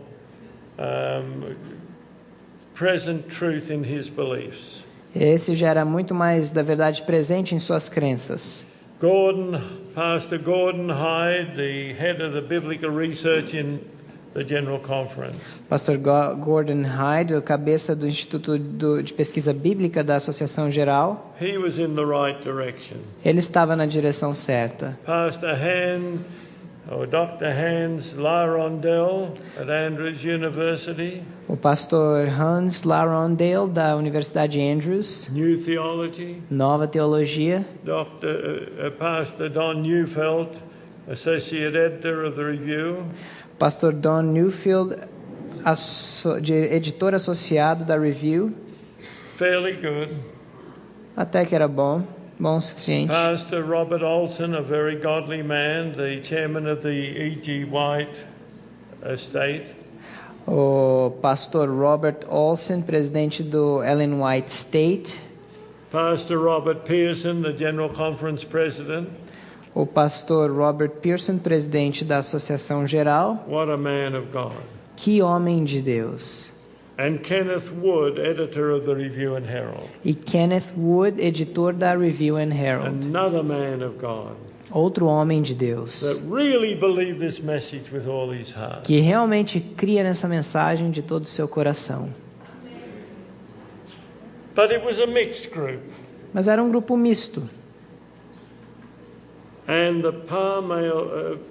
present truth in his beliefs. Esse já era muito mais da verdade presente em suas crenças. Pastor Gordon Hyde, the head of the biblical research in the General Conference. Pastor Gordon Hyde, o cabeça do Instituto de Pesquisa Bíblica da Associação Geral. He was in the right direction. Ele estava na direção certa. Pastor Dr. Hans Larondel at Andrews University. O pastor Hans Larondel da Universidade Andrews. New Theology. Nova Teologia. Pastor Don Neufeld, Associate Editor of the Review. Pastor Don Neufeld, editor associado da Review. Fairly good. Até que era bom o suficiente. Pastor Robert Olson, a very godly man, the chairman of the E.G. White estate. O pastor Robert Olson, presidente do Ellen White State. Pastor Robert Pearson, the General Conference president. O pastor Robert Pearson, presidente da Associação Geral. What a man of God. Que homem de Deus. And Kenneth Wood, editor of the Review and Herald. E Kenneth Wood, editor da Review and Herald. Another man of God. Outro homem de Deus. That really believed this message with all his heart. Que realmente cria nessa mensagem de todo o seu coração. But it was a mixed group. Mas era um grupo misto. And the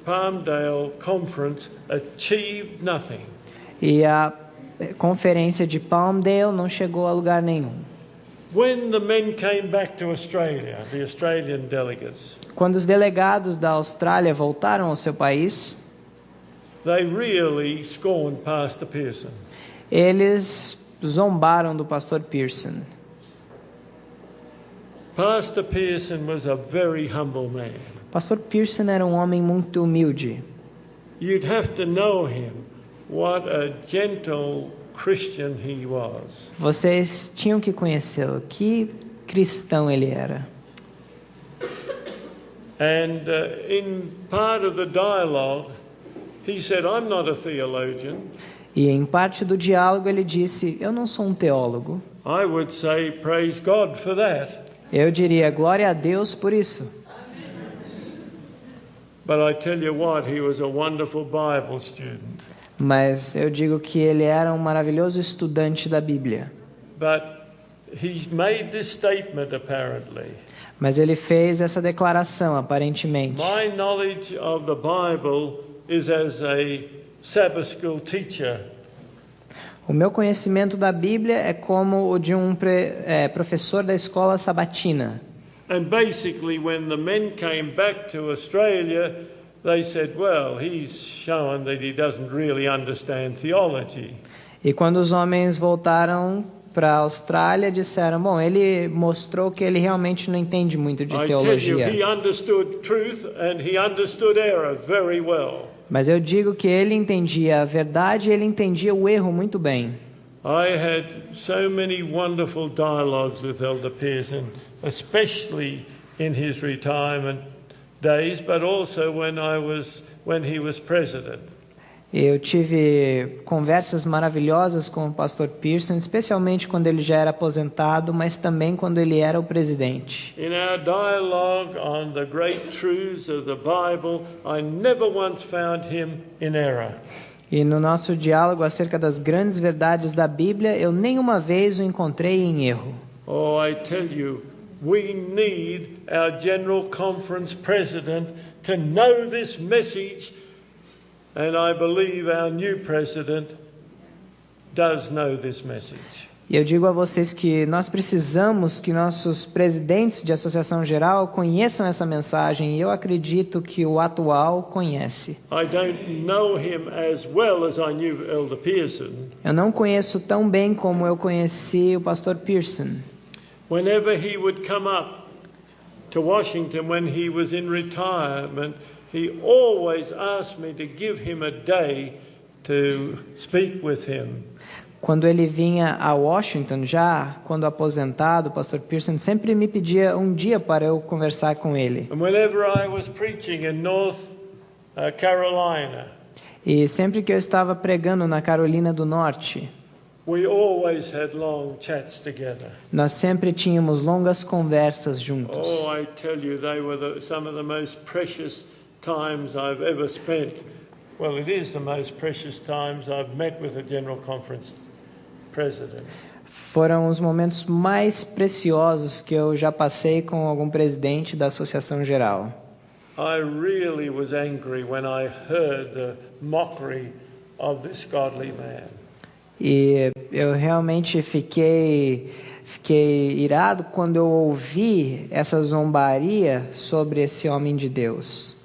Palmdale Conference achieved nothing. E a conferência de Palmdale não chegou a lugar nenhum. When the men came back to Australia, the Australian delegates, quando os delegados da Austrália voltaram ao seu país, they really scorned Pastor Pearson. Eles zombaram do pastor Pearson. Pastor Pearson was a very humble man. Pastor Pearson era um homem muito humilde. You'd have to know him. What a gentle Christian he was. Vocês tinham que conhecê-lo. Que cristão ele era. And in part of the dialogue, he said, "I'm not a theologian." E em parte do diálogo ele disse: "Eu não sou um teólogo." I would say, "Praise God for that." Eu diria: glória a Deus por isso. But I tell you what, he was a wonderful Bible student. Mas eu digo que ele era um maravilhoso estudante da Bíblia. But he made this statement apparently. Mas ele fez essa declaração aparentemente. My knowledge of the Bible is as a Sabbath school teacher. O meu conhecimento da Bíblia é como o de um professor da escola sabatina. And basically, when the men came back to Australia, they said, "Well, he's shown that he doesn't really understand theology." E quando os homens voltaram para a Austrália, disseram: "Bom, ele mostrou que ele realmente não entende muito de teologia." He understood truth and he understood error very well. Mas eu digo que ele entendia a verdade e ele entendia o erro muito bem. I had so many wonderful dialogues with Elder Pearson, especially in his retirement days, but also when he was president. Eu tive conversas maravilhosas com o pastor Pearson, especialmente quando ele já era aposentado, mas também quando ele era o presidente. In our dialogue on the great truths of the Bible, I never once found him in error. E no nosso diálogo acerca das grandes verdades da Bíblia, eu nenhuma vez o encontrei em erro. Oh, I tell you, we need our General Conference President to know this message, and I believe our new President does know this message. E eu digo a vocês que nós precisamos que nossos presidentes de associação geral conheçam essa mensagem, e eu acredito que o atual conhece. I don't know him as well as I knew Elder Pearson. Eu não conheço tão bem como eu conheci o pastor Pearson. Whenever he would come up to Washington when he was in retirement, he always asked me to give him a day to speak with him. Quando ele vinha a Washington, já quando aposentado, o pastor Pearson sempre me pedia um dia para eu conversar com ele. And whenever I was preaching in North Carolina, E sempre que eu estava pregando na Carolina do Norte, we always had long chats together. nós sempre tínhamos longas conversas juntos. Oh, I tell you, they were some of the most precious times I've ever spent. Well, it is the most precious times I've met with a General Conference president. Foram os momentos mais preciosos que eu já passei com algum presidente da Associação Geral. I really was angry when I heard the mockery of this godly man. E eu realmente fiquei irado quando eu ouvi essa zombaria sobre esse homem de Deus.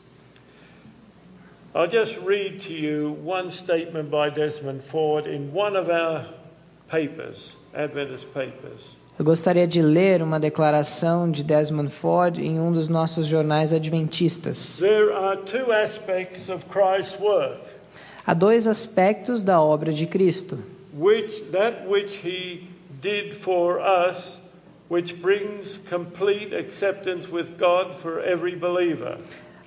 I'll just read to you one statement by Desmond Ford in one of our papers, Adventist papers. Eu gostaria de ler uma declaração de Desmond Ford em um dos nossos jornais adventistas. There are two aspects of Christ's work. Há dois aspectos da obra de Cristo. That which he did for us, which brings complete acceptance with God for every believer.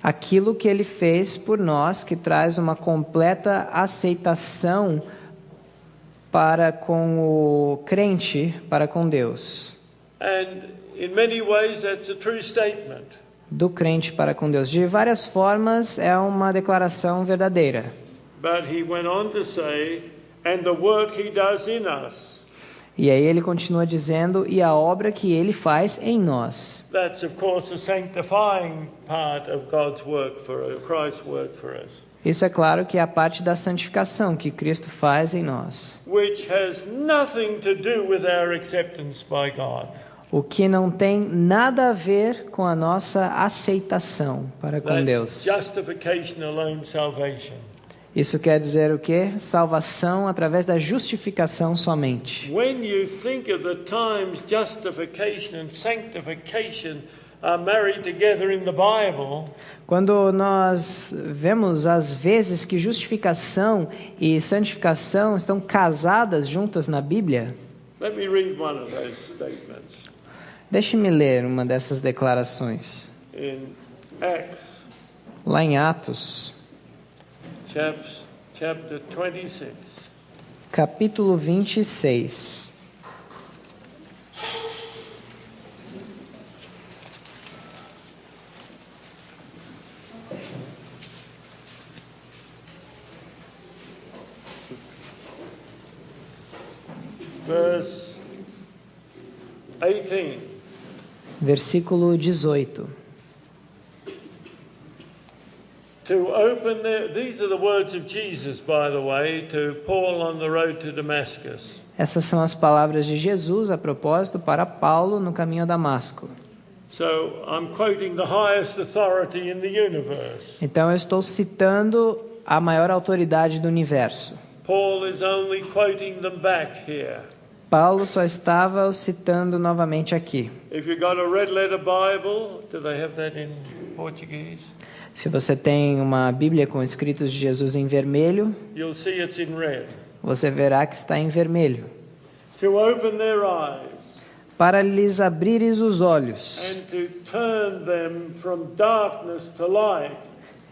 Aquilo que ele fez por nós, que traz uma completa aceitação para com o crente, para com Deus. And in many ways that's a true statement. Do crente para com Deus. De várias formas, é uma declaração verdadeira. But he went on to say, and the work he does in us. E aí ele continua dizendo, e a obra que ele faz em nós. That's of course the sanctifying part of God's work Christ's work for us. Isso é claro que é a parte da santificação que Cristo faz em nós. Which has nothing to do with our acceptance by God. O que não tem nada a ver com a nossa aceitação para com Deus. Justification alone, salvation. Isso quer dizer o quê? Salvação através da justificação somente. When you think of the times justification and sanctification are married together in the Bible, quando nós vemos as vezes que justificação e santificação estão casadas juntas na Bíblia, let me read one of those statements. Deixe-me ler uma dessas declarações. In Acts, lá em Atos, chapter 26. Capítulo 26. Verse 18. Versículo 18. To open these are the words of Jesus, by the way, to Paul on the road to Damascus. Essas são as palavras de Jesus a propósito para Paulo no caminho a Damasco. So I'm quoting the highest authority in the universe. Então eu estou citando a maior autoridade do universo. Paul is only quoting them back here. Paulo só estava os citando novamente aqui. If you've got a red letter Bible, do they have that in Portuguese? Se você tem uma Bíblia com escritos de Jesus em vermelho, you'll see it's in red. Você verá que está em vermelho. To open their eyes. Para lhes abrires os olhos. And to turn them from darkness to light.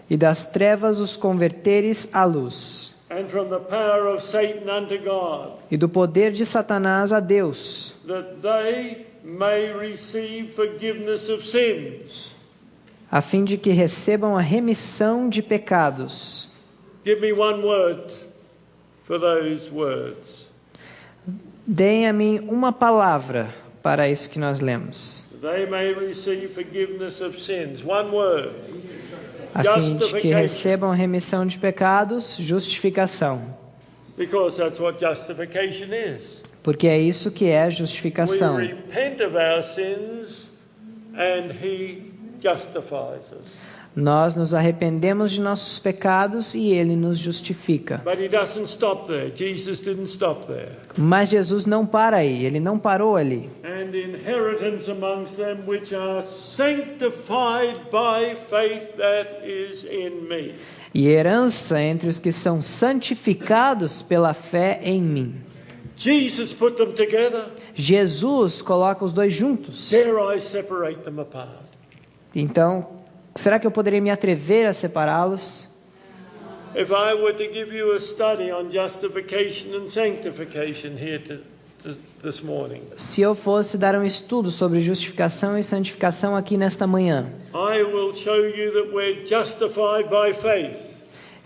E das trevas os converteres à luz. And from the power of Satan unto God. E do poder de Satanás a Deus. That they may receive forgiveness of sins. A fim de que recebam a remissão de pecados. Give me one word for those words. Deem a mim uma palavra para isso que nós lemos. They may receive forgiveness of sins. One word. A fim de que recebam a remissão de pecados, justificação. Because that's what justification is. Porque é isso que é justificação. We repent of our sins and he justifies us. Nós nos arrependemos de nossos pecados e Ele nos justifica. But he doesn't stop there. Jesus didn't stop there. Mas Jesus não para aí, Ele não parou ali. And inheritance amongst them which are sanctified by faith that is in me. E herança entre os que são santificados pela fé em mim. Jesus put them together. Jesus coloca os dois juntos. Dare I separate them apart? Então, será que eu poderia me atrever a separá-los? If I were to give you a study on justification and sanctification here this morning, Se eu fosse dar um estudo sobre justificação e santificação aqui nesta manhã, I will show you that we're justified by faith.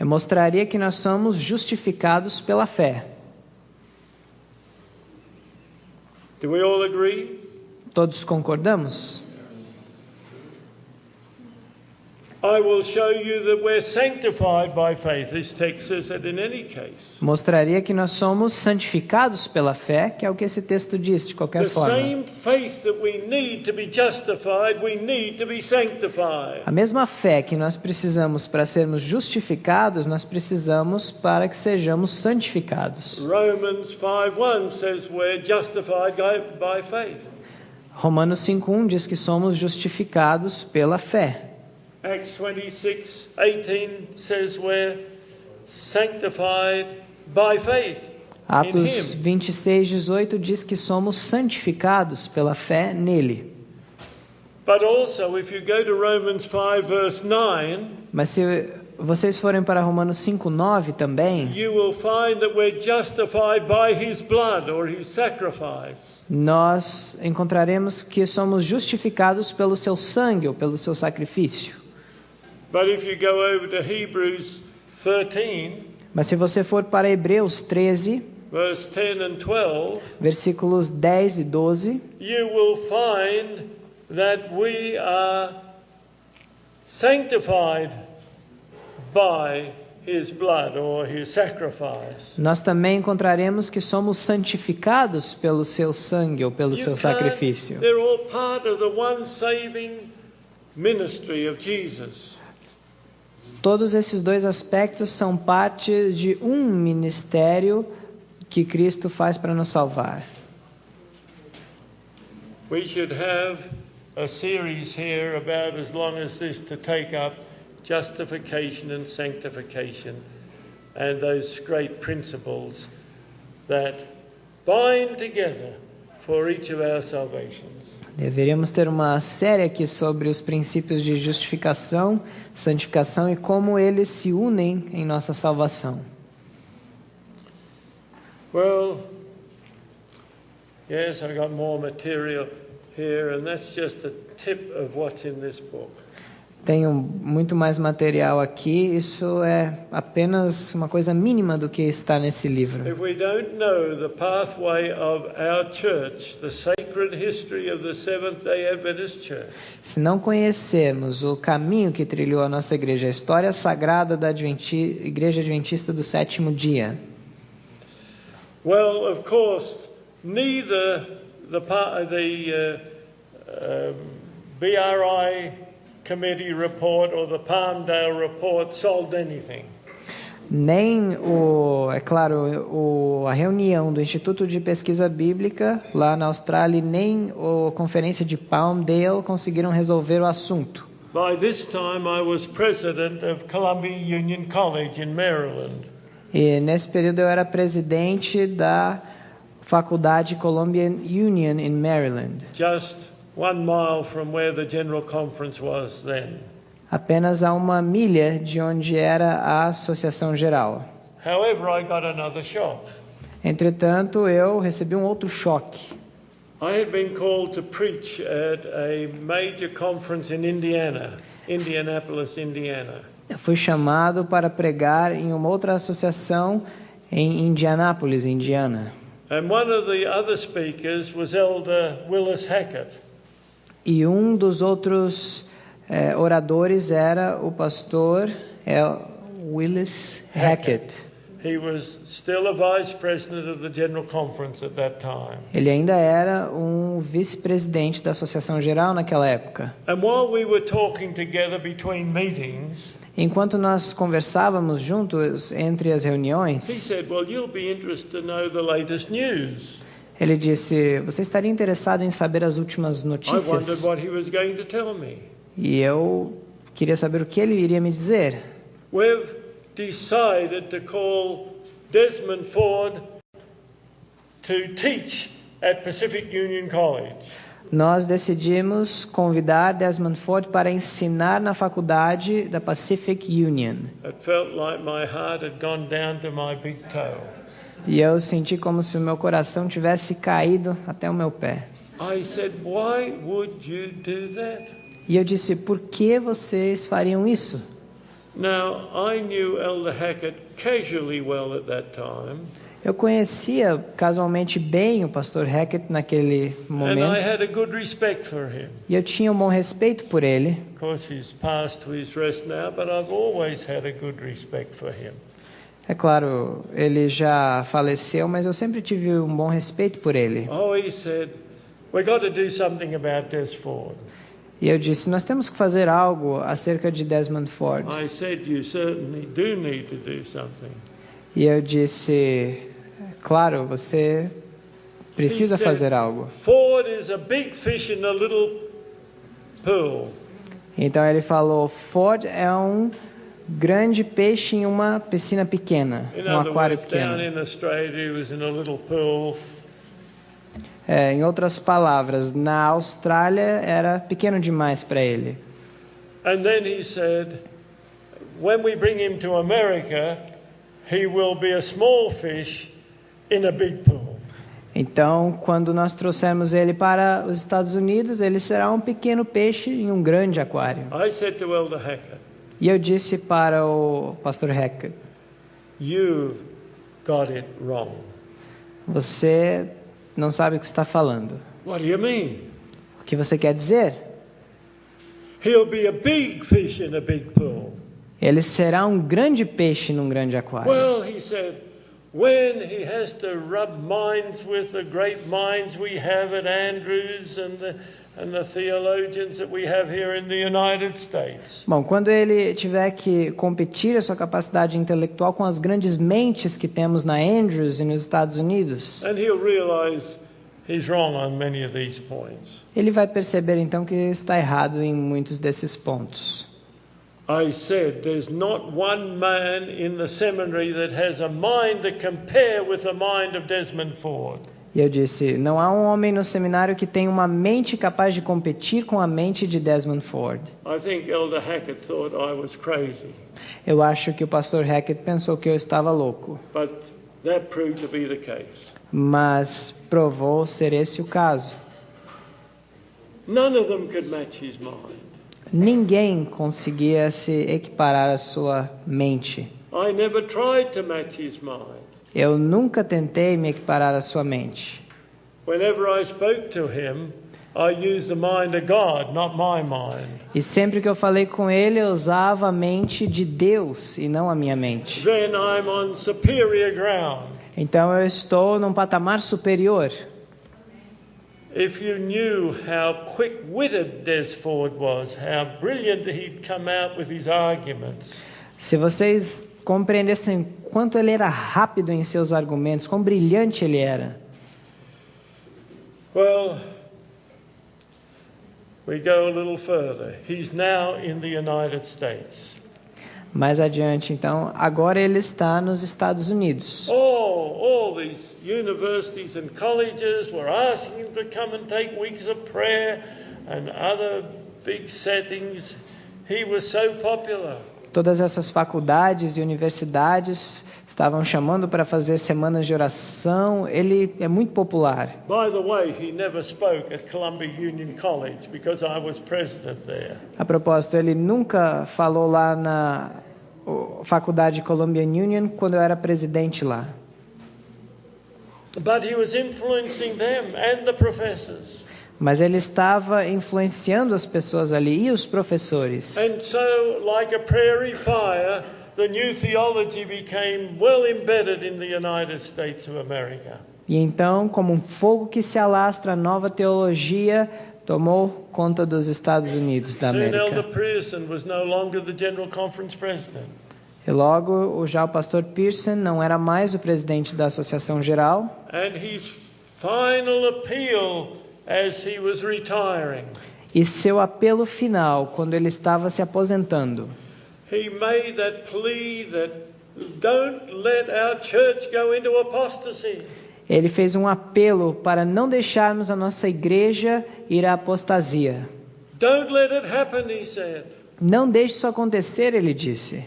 eu mostraria que nós somos justificados pela fé. Do we all agree? Todos concordamos? I will show you that we're sanctified by faith. This text says that in any case. Mostraria que nós somos santificados pela fé, que é o que esse texto diz de qualquer The forma. same faith that we need to be justified, we need to be sanctified. A mesma fé que nós precisamos para sermos justificados, nós precisamos para que sejamos santificados. Romans 5:1 says we're justified by faith. Romanos 5:1 diz que somos justificados pela fé. Acts 26:18 says we're sanctified by faith in Atos him. 26:18 diz que somos santificados pela fé nele. But also if you go to Romans 5 verse 9, Mas se vocês forem para Romanos 5:9 também, you will find that we're justified by his blood or his sacrifice. nós encontraremos que somos justificados pelo seu sangue ou pelo seu sacrifício. But if you go over to Hebrews 13 Mas se você for para Hebreus 13, verse 10 and 12, versículos 10 e 12, you will find that we are sanctified by his blood or his sacrifice. nós também encontraremos que somos santificados pelo seu sangue ou pelo seu sacrifício. They're all part of the one saving ministry of Jesus. Todos esses dois aspectos são parte de um ministério que Cristo faz para nos salvar. We should have a series here about as long as this to take up justification and sanctification and those great principles that bind together for each of our salvations. Deveríamos ter uma série aqui sobre os princípios de justificação, santificação e como eles se unem em nossa salvação. Well, yes, I got more material here, and that's just a tip of what's in this book. Tenho muito mais material aqui, isso é apenas uma coisa mínima do que está nesse livro. If we don't know the pathway of our church, the sacred history of the Seventh-day Adventist Church, Se não conhecermos o caminho que trilhou a nossa igreja, a história sagrada da Igreja Adventista do Sétimo Dia, well, of course, neither the BRI committee report or the Palmdale report solved anything. nem a reunião do Instituto de Pesquisa Bíblica lá na Austrália, nem a conferência de Palmdale conseguiram resolver o assunto. By this time, I was president of Columbia Union College in Maryland. E nesse período eu era presidente da Faculdade Columbia Union em Maryland, Just 1 mile from where the General Conference was then. apenas a 1 milha de onde era a Associação Geral. However, I got another shock. Entretanto, eu recebi um outro choque. I had been called to preach at a major conference in Indianapolis, Indiana. Eu fui chamado para pregar em uma outra associação em Indianápolis, Indiana. And one of the other speakers was Elder Willis Hackett. E um dos outros oradores era o pastor Willis Hackett. He was still a vice president of the General Conference at that time. Ele ainda era um vice-presidente da Associação Geral naquela época. And while we were talking together between meetings, Enquanto nós conversávamos juntos entre as he reuniões, said, "Well, you'll be interested to know the latest news." ele disse: "Você estaria interessado em saber as últimas I wondered notícias?" what he was going to tell me. E eu queria saber o que ele iria me dizer. We've decided to call Desmond Ford to teach at Pacific Union College. Nós decidimos convidar Desmond Ford para ensinar na faculdade da Pacific Union. It felt like my heart had gone down to my big toe. E eu senti como se o meu coração tivesse caído até o meu pé. I said, why would you do that? E eu disse, por que vocês fariam isso? Now, I knew Elder Hackett casually well at that time. Eu conhecia casualmente bem o pastor Hackett naquele And I momento. had a good respect for him. E eu tinha um bom respeito por ele. Of course, he's passed to his rest now, but I've always had a good respect for him. É claro, ele já faleceu, mas eu sempre tive um bom respeito por ele. Oh, he said, we got to do something about Des Ford. E eu disse, nós temos que fazer algo acerca de Desmond Ford. I said, you certainly do need to do something. E eu disse, claro, você precisa He said, fazer algo. Ford is a big fish in a little pool. Então ele falou, Ford é um grande peixe em uma piscina pequena, In um other aquário words, down pequeno. in Australia, he was in a little pool. Em outras palavras, na Austrália era pequeno demais para ele. And then he said, when we bring him to America, he will be a small fish in a big pool. Então, quando nós trouxermos ele para os Estados Unidos, ele será um pequeno peixe em um grande aquário. I said to Elder Hackett, E eu disse para o pastor Hackett, you got it wrong. você não sabe o que está falando. What do you mean? O que você quer dizer? He'll be a big fish in a big pool. Ele será um grande peixe num grande aquário. Well, he said, when he has to rub minds with the great minds we have at Andrews and the theologians that we have here in the United States. Bom, quando ele tiver que competir a sua capacidade intelectual com as grandes mentes que temos na Andrews e nos Estados Unidos, And he'll realize he's wrong on many of these points. ele vai perceber então que está errado em muitos desses pontos. I said, there's not one man in the seminary that has a mind that compare with the mind of Desmond Ford. E eu disse, não há um homem no seminário que tenha uma mente capaz de competir com a mente de Desmond Ford. I think Elder Hackett thought I was crazy, Eu acho que o pastor Hackett pensou que eu estava louco, but that proved to be the case. mas provou ser esse o caso. None of them could match his mind. Ninguém conseguia se equiparar à sua mente. I never tried to match his mind. Eu nunca tentei me equiparar à sua mente. Whenever I spoke to him, I used the mind of God, not my mind. E sempre que eu falei com ele, eu usava a mente de Deus e não a minha mente. Then I'm on superior ground. Então eu estou num patamar superior. If you knew how quick-witted Des Ford was, how brilliant he'd come out with his arguments. Se vocês compreendessem quanto ele era rápido em seus argumentos, quão brilhante ele era. Well, we go a little further. He's now in the United States. Mais adiante, então, agora ele está nos Estados Unidos. All these universities and colleges were asking him to come and take weeks of prayer and other big settings. He was so popular. Todas essas faculdades e universidades estavam chamando para fazer semanas de oração. Ele é muito popular. By the way, he never spoke at Columbia Union College because I was president there. A propósito, ele nunca falou lá na faculdade Columbia Union quando eu era presidente lá. But he was influencing them and the professors. Mas ele estava influenciando as pessoas ali e os professores. And so, like a prairie fire, the new theology became well embedded in the United States of America. E então, como um fogo que se alastra, a nova teologia tomou conta dos Estados Unidos da Soon Elder América. Pearson was no longer the General Conference president. E logo, já o pastor Pearson não era mais o presidente da Associação Geral. And his final appeal as he was retiring, E seu apelo final, quando ele estava se aposentando, he made that plea that don't let our church go into apostasy. Ele fez um apelo para não deixarmos a nossa igreja ir à apostasia. Don't let it happen, he said. Não deixe isso acontecer, ele disse.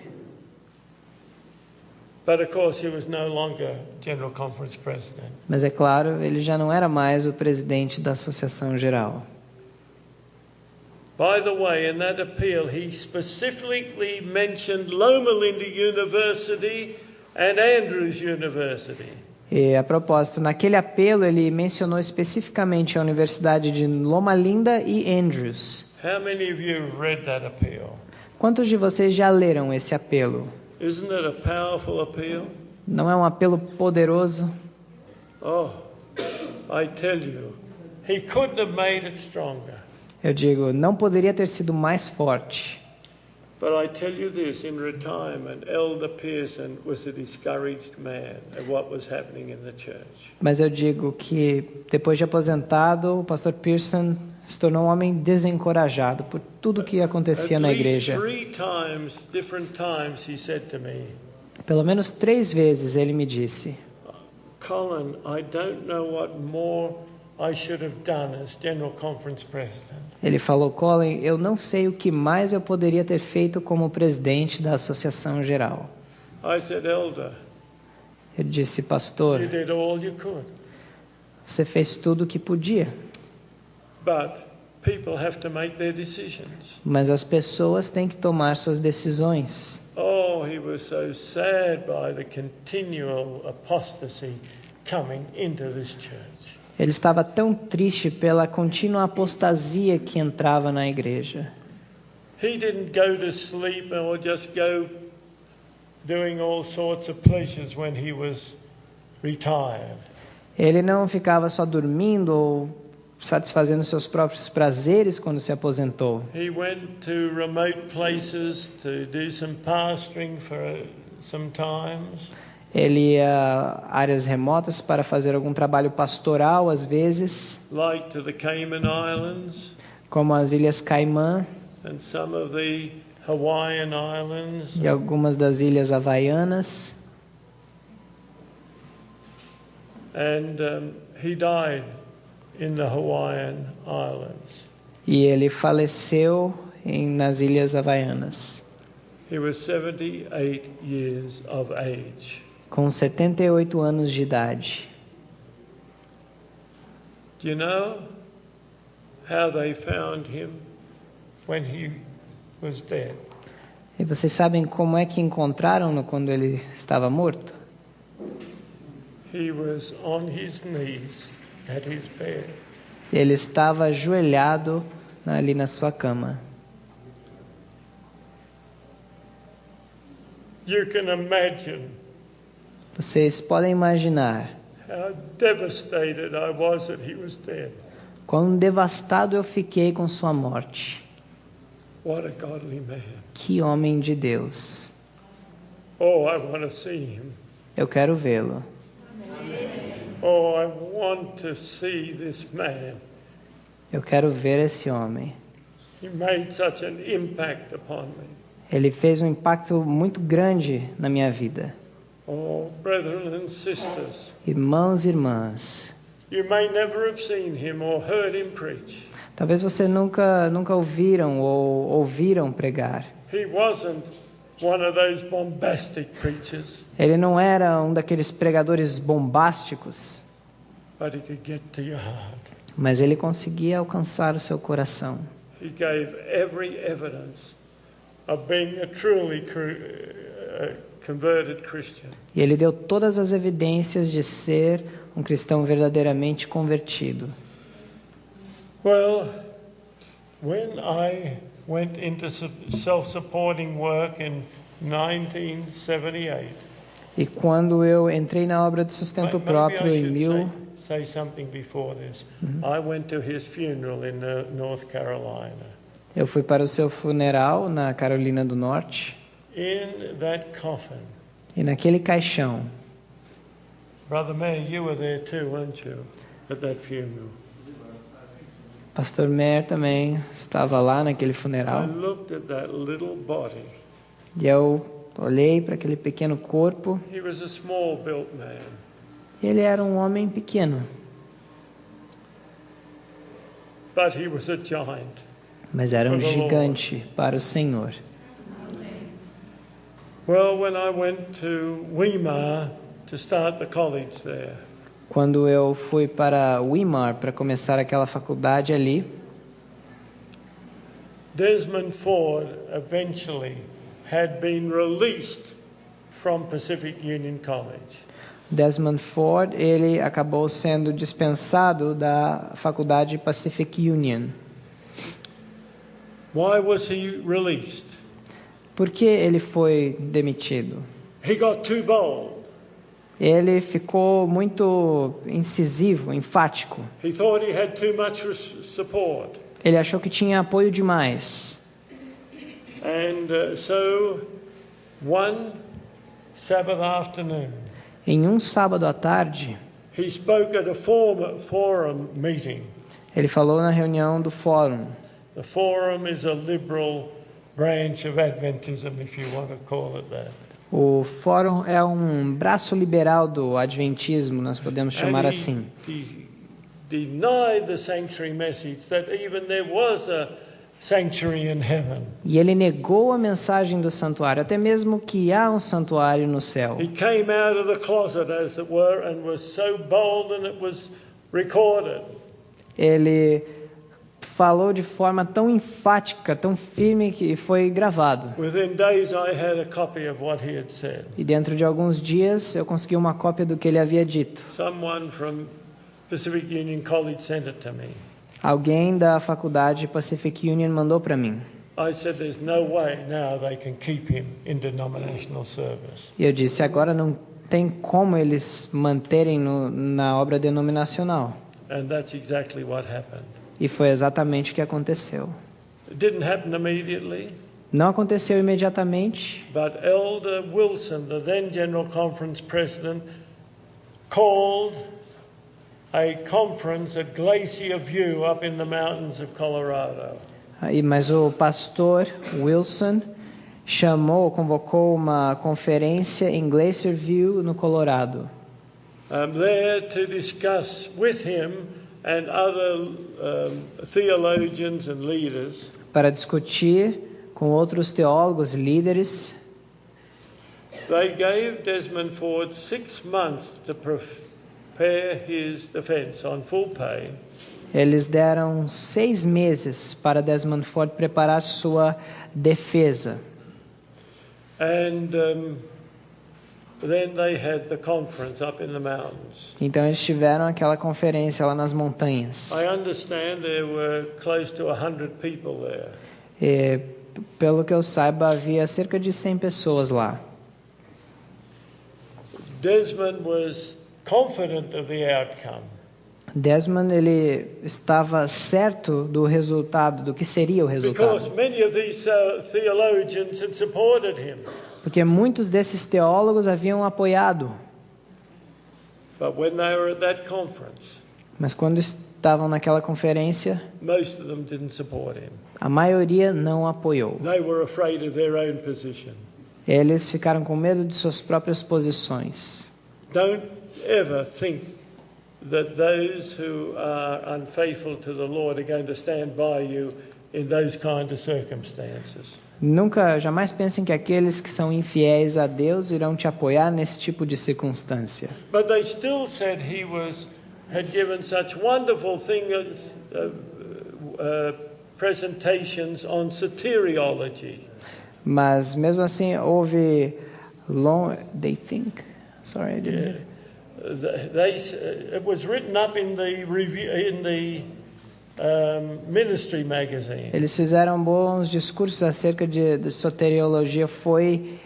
But of course, he was no longer General Conference President. Mas é claro, ele já não era mais o presidente da Associação Geral. By the way, in that appeal, he specifically mentioned Loma Linda University and Andrews University. E, a propósito, naquele apelo ele mencionou especificamente a Universidade de Loma Linda e Andrews. How many of you read that appeal? Quantos de vocês já leram esse apelo? Isn't it a powerful appeal? Não é um apelo poderoso? Oh, I tell you, he couldn't have made it stronger. Eu digo, não poderia ter sido mais forte. But I tell you this, in retirement, Elder Pearson was a discouraged man at what was happening in the church. Mas eu digo que, depois de aposentado, o pastor Pearson se tornou um homem desencorajado por tudo que acontecia na igreja. At least 3 times, different times, he said to me, Pelo menos 3 vezes ele me disse, Colin, I don't know what more I should have done as General Conference President. ele falou, Colin, eu não sei o que mais eu poderia ter feito como presidente da Associação Geral. I said, Elder, Ele disse, pastor, you did all you could. você fez tudo o que podia, But people have to make their decisions. mas as pessoas têm que tomar suas decisões. Oh, he was so sad by the continual apostasy coming into this church. Ele estava tão triste pela contínua apostasia que entrava na igreja. He didn't go to sleep or just go doing all sorts of pleasures when he was retired. Ele não ficava só dormindo ou satisfazendo seus próprios prazeres quando se aposentou. He went to remote places to do some pastoring for some times. Ele ia a áreas remotas para fazer algum trabalho pastoral, às vezes, like to the Cayman Islands como as Ilhas Caimã and some of the Hawaiian Islands. e algumas das Ilhas Havaianas. And he died in the Hawaiian Islands. E ele faleceu nas Ilhas Havaianas, He was 78 years of age. com 78 anos de idade. Do you know how they found him when he was dead? E vocês sabem como é que encontraram-no quando ele estava morto? He was on his knees at his bed. Ele estava ajoelhado ali na sua cama. You can imagine Vocês podem imaginar how devastated I was that he was dead. quão devastado eu fiquei com sua morte. What a godly man. Que homem de Deus. Oh, I want to see him. Eu quero vê-lo. Oh, I want to see this man. Eu quero ver esse homem. He made such an impact upon me. Ele fez um impacto muito grande na minha vida. Oh, brethren and sisters, Irmãos e irmãs, you may never have seen him or heard him preach. talvez você nunca ouviram ou ouviram pregar. He wasn't one of those bombastic preachers, Ele não era um daqueles pregadores bombásticos, but he could get to your heart. mas ele conseguia alcançar o seu coração. He gave every evidence of being a truly converted Christian. E ele deu todas as evidências de ser um cristão verdadeiramente convertido. Well, when I went into self-supporting work in 1978, E quando eu entrei na obra de sustento maybe próprio I em should say something before this. I went to his funeral in North Carolina. eu fui para o seu funeral na Carolina do Norte. In that coffin, E naquele caixão, Brother Mayor, you were there too, weren't you, at that funeral? Pastor Mer também estava lá naquele I funeral. looked at that little body. E eu olhei para aquele pequeno corpo. He was a small-built man. Ele era um homem pequeno, but he was a giant. mas era um gigante para o Senhor. Well, when I went to Weimar to start the college there, Quando eu fui para Weimar para começar aquela faculdade ali, Desmond Ford eventually had been released from Pacific Union College. Desmond Ford, ele acabou sendo dispensado da faculdade Pacific Union. Why was he released? Por que ele foi demitido? He got too bold. Ele ficou muito incisivo, enfático. He thought he had too much support. Ele achou que tinha apoio demais. And so one Sabbath afternoon, Em um sábado à tarde, he spoke at a forum meeting. ele falou na reunião do fórum. The forum is a liberal branch of Adventism, if you want to call it that. O fórum é um braço liberal do adventismo, nós podemos chamar assim. He denied the sanctuary message that even there was a sanctuary in heaven. E ele negou a mensagem do santuário, até mesmo que há um santuário no céu. He came out of the closet, as it were, and was so bold, and it was recorded. Ele falou de forma tão enfática, tão firme, que foi gravado. Within days, I had a copy of what he had said. E dentro de alguns dias eu consegui uma cópia do que ele havia dito. Someone from Pacific Union College sent it to me. Alguém da faculdade Pacific Union mandou para mim. I said, "There's no way now they can keep him in denominational service." E eu disse, agora não tem como eles manterem na obra denominacional. And that's exactly what happened. E foi exatamente o que aconteceu. It didn't happen immediately, Não aconteceu imediatamente, but Elder Wilson, the then General Conference President, called a conference at Glacier View up in the mountains of Colorado. mas o pastor Wilson convocou uma conferência em Glacier View, no Colorado. There to discuss with him and other theologians and leaders Para discutir com outros teólogos e líderes. They gave Desmond Ford 6 months to prepare his defense on full pay. Eles deram 6 meses para Desmond Ford preparar sua defesa. And then they had the conference up in the mountains. Então eles tiveram aquela conferência lá nas montanhas. I understand there were close to 100 people there. E, pelo que eu saiba, havia cerca de 100 pessoas lá. Desmond was confident of the outcome. Desmond, ele estava certo do resultado, do que seria o resultado. Because many of these theologians had supported him. Porque muitos desses teólogos haviam apoiado. But when they were at that conference, Mas quando estavam naquela conferência, most of them didn't support him. a maioria não apoiou. They were afraid of their own position. Eles ficaram com medo de suas próprias posições. Don't ever think that those who are unfaithful to the Lord are going to stand by you in those kind of circumstances. Jamais pensem que aqueles que são infiéis a Deus irão te apoiar nesse tipo de circunstância. But they still said he had given such wonderful presentations on soteriology. Mas mesmo assim houve they think. Sorry, I didn't. It was written up in the review in the ministry magazine. Eles fizeram bons discursos acerca de soteriologia. Foi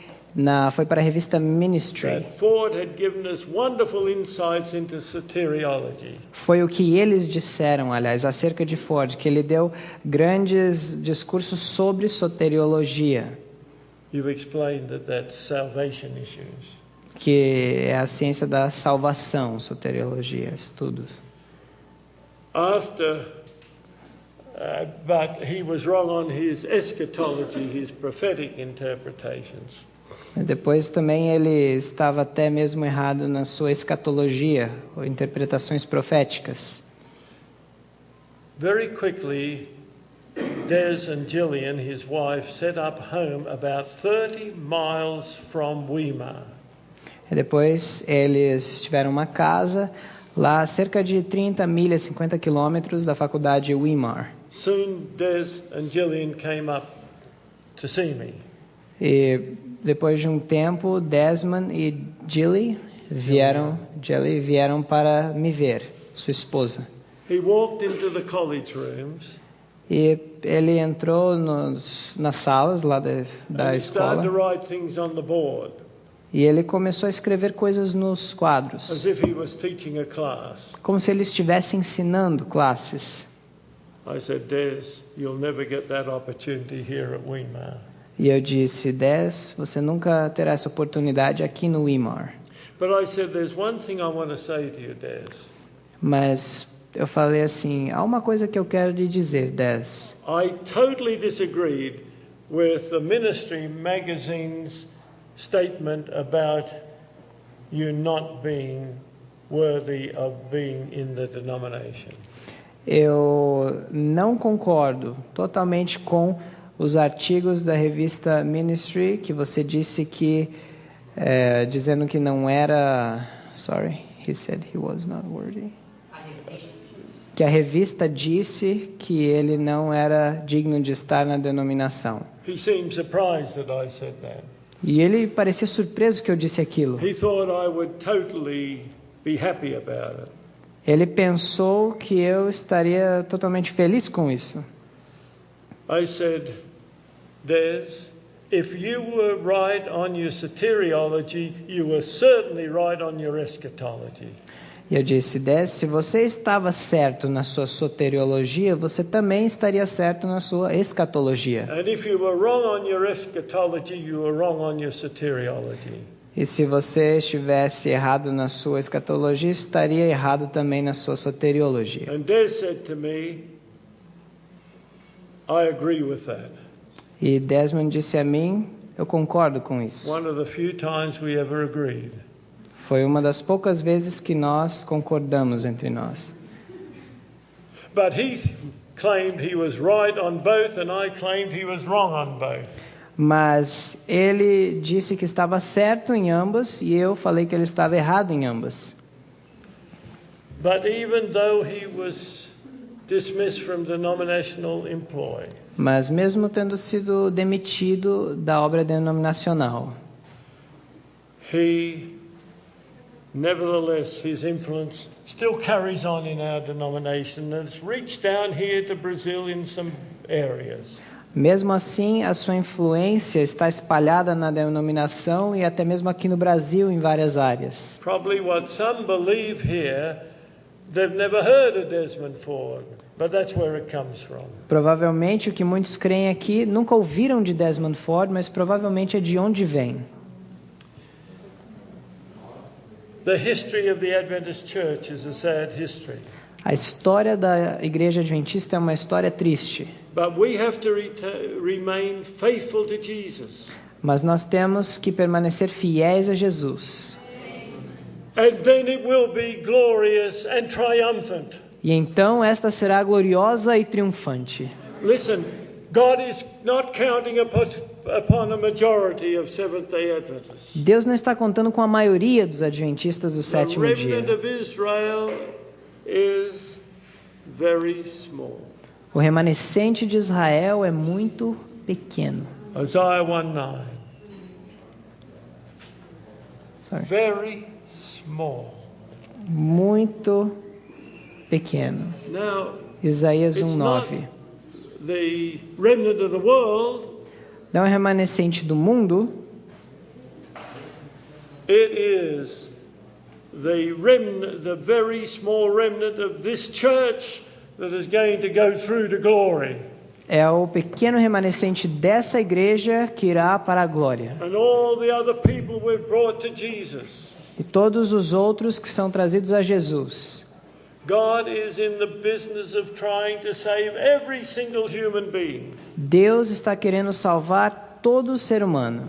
para a revista Ministry. That Ford had given us wonderful insights into soteriology. Foi o que eles disseram, aliás, acerca de Ford, que ele deu grandes discursos sobre soteriologia. You've explained that that's salvation issues. Que é a ciência da salvação, soteriologia, estudos. But he was wrong on his eschatology, his prophetic interpretations. Depois também ele estava até mesmo errado na sua escatologia, ou interpretações proféticas. Very quickly, Des and Gillian, his wife, set up home about 30 miles from Weimar. E depois eles tiveram uma casa lá a cerca de 30 milhas, 50 quilômetros da faculdade Weimar. Soon Des and Gillian came up to see me. E depois de um tempo, Desmond e Gilly vieram para me ver, sua esposa. He walked into the college rooms. E ele entrou nas salas lá da and he escola started to write things on the board, e ele começou a escrever coisas nos quadros, as if he was teaching a class. como se ele estivesse ensinando classes. I said, Des, you'll never get that opportunity here at Weimar. E eu disse, Des, você nunca terá essa oportunidade aqui no Weimar. But I said, there's one thing I want to say to you, Des. Mas eu falei assim, há uma coisa que eu quero lhe dizer, Des. I totally disagreed with the ministry magazine's statement about you not being worthy of being in the denomination. Eu não concordo totalmente com os artigos da revista Ministry que você disse que dizendo que não era, he said he was not worthy. Que a revista disse que ele não era digno de estar na denominação. He seemed surprised that I said that. E ele parecia surpreso que eu disse aquilo. He thought I would totally be happy about it. Ele pensou que eu estaria totalmente feliz com isso. I said, Des, if you were right on your soteriology, you were certainly right on your eschatology. E eu disse, Des, se você estava certo na sua soteriologia, você também estaria certo na sua escatologia. And if you were wrong on your eschatology, you were wrong on your soteriology. E se você estivesse errado na sua escatologia, estaria errado também na sua soteriologia. And Des said to me, I agree with that. E Desmond disse a mim, eu concordo com isso. One of the few times we ever agreed. Foi uma das poucas vezes que nós concordamos entre nós. But he claimed he was right on both and I claimed he was wrong on both. Mas ele disse que estava certo em ambas e eu falei que ele estava errado em ambas. But even though he was dismissed from denominational employ, Mas mesmo tendo sido demitido da obra denominacional, nevertheless, his influence still carries on in our denomination and it's reached down here to Brazil in some areas. mesmo assim a sua influência está espalhada na denominação e até mesmo aqui no Brasil em várias áreas. Probably what some believe here, they've never heard of Desmond Ford, but that's where it comes from. Provavelmente o que muitos creem aqui nunca ouviram de Desmond Ford, mas provavelmente é de onde vem. The history of the Adventist Church is a sad history. A história da Igreja Adventista é uma história triste, But we have to remain faithful to Jesus. mas nós temos que permanecer fiéis a Jesus. And then it will be glorious and triumphant. E então esta será gloriosa e triunfante. Listen, God is not counting upon a majority of Seventh-day Adventists. Deus não está contando com a maioria dos adventistas do The sétimo dia. remnant of Israel is very small. O remanescente de Israel é muito pequeno. Isaiah 1:9. Very small. Muito pequeno. Now, Isaías it's not 1:9. the remnant of the world. Não é remanescente do mundo, It is the remnant, the very small remnant of this church that is going to go through to glory. é o pequeno remanescente dessa igreja que irá para a glória. And all the other people we've brought to Jesus. E todos os outros que são trazidos a Jesus. God is in the business of trying to save every single human being. Deus está querendo salvar todo ser humano.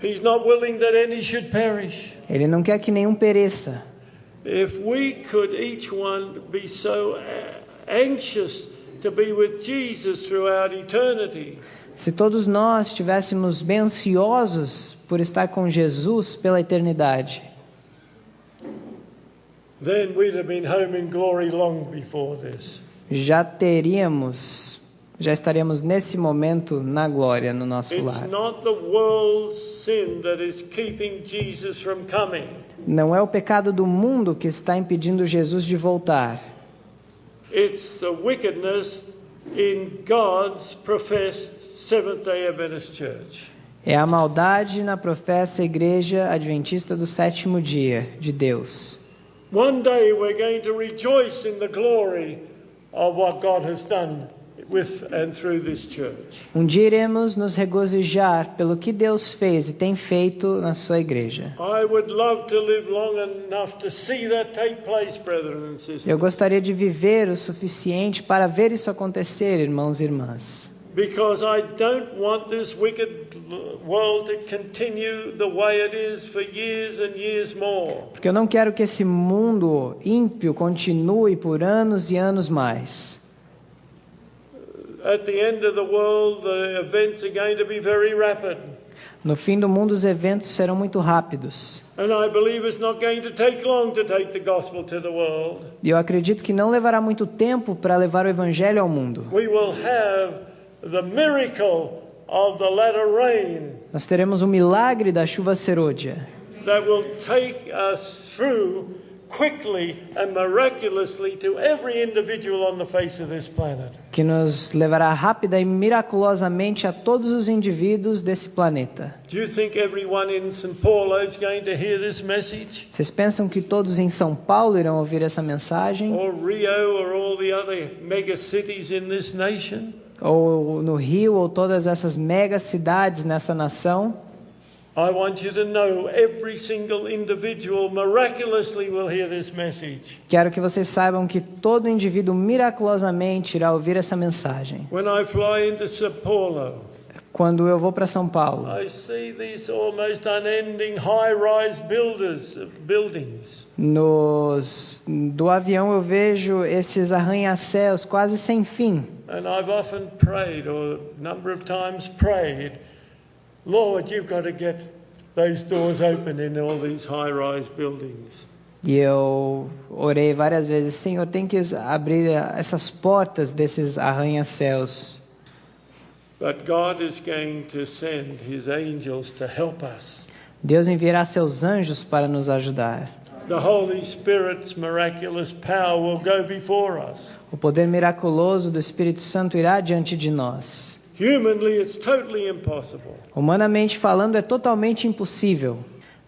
He's not willing that any should perish. Ele não quer que nenhum pereça. If we could each one be so anxious to be with Jesus throughout eternity, Se todos nós estivéssemos bem ansiosos por estar com Jesus pela eternidade, then we'd have been home in glory long before this. já estaríamos nesse momento na glória no nosso It's lar. not the world's sin that is keeping Jesus from coming. Não é o pecado do mundo que está impedindo Jesus de voltar. It's the wickedness in God's professed Seventh-day Adventist Church. É a maldade na professa Igreja Adventista do Sétimo Dia de Deus. One day we're going to rejoice in the glory of what God has done with and through this church. Um dia iremos nos regozijar pelo que Deus fez e tem feito na sua igreja. I would love to live long enough to see that take place, brethren and sisters. Eu gostaria de viver o suficiente para ver isso acontecer, irmãos e irmãs. Because I don't want this wicked world to continue the way it is for years and years more. Porque eu não quero que esse mundo ímpio continue por anos e anos mais. At the end of the world, the events are going to be very rapid. No fim do mundo, os eventos serão muito rápidos. And I believe it's not going to take long to take the gospel to the world. E eu acredito que não levará muito tempo para levar o evangelho ao mundo. We will have the miracle of the latter rain Nós teremos o milagre da chuva serôdia, that will take us through quickly and miraculously to every individual on the face of this planet. que nos levará rápida e miraculosamente a todos os indivíduos desse planeta. Do you think everyone in St. Paulo is going to hear this message? Vocês pensam que todos em São Paulo irão ouvir essa mensagem? Or Rio or all the other mega cities in this nation? Ou no Rio, ou todas essas mega cidades nessa nação? I want you to know every single individual miraculously will hear this message. Quero que vocês saibam que todo indivíduo miraculosamente irá ouvir essa mensagem. When I fly into Sao Paulo, Quando eu vou para São Paulo, I see these almost unending high-rise buildings. do avião eu vejo esses arranha-céus quase sem fim. And I've often prayed, or a number of times prayed, Lord, you've got to get those doors open in all these high-rise buildings. E eu orei várias vezes, Senhor, tem que abrir essas portas desses arranha-céus. But God is going to send His angels to help us. Deus enviará seus anjos para nos ajudar. The Holy Spirit's miraculous power will go before us. O poder miraculoso do Espírito Santo irá diante de nós. Humanly, it's totally impossible. Humanamente falando, é totalmente impossível.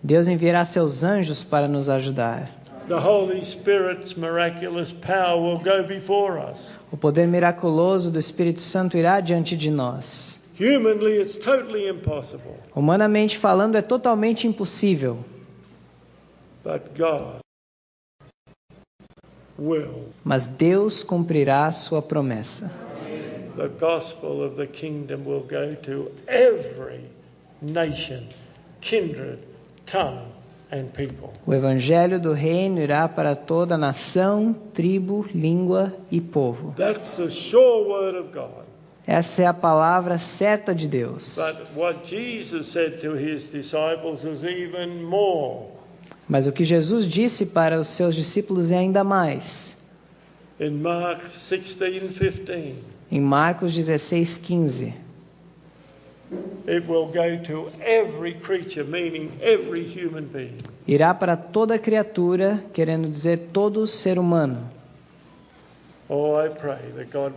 Deus enviará seus anjos para nos ajudar. The Holy Spirit's miraculous power will go before us. O poder miraculoso do Espírito Santo irá diante de nós. Humanly, it's totally impossible. Humanamente falando, é totalmente impossível. But God will. Mas Deus cumprirá a sua promessa. The gospel of the kingdom will go to every nation, kindred, tongue, and people. O evangelho do reino irá para toda nação, tribo, língua e povo. That's the sure word of God. Essa é a palavra certa de Deus. But what Jesus said to his disciples is even more. Mas o que Jesus disse para os seus discípulos é ainda mais. In Mark 16:15, Em Marcos 16:15. it will go to every creature, meaning every human being. Irá para toda criatura, querendo dizer todo ser humano. Oh, I pray that God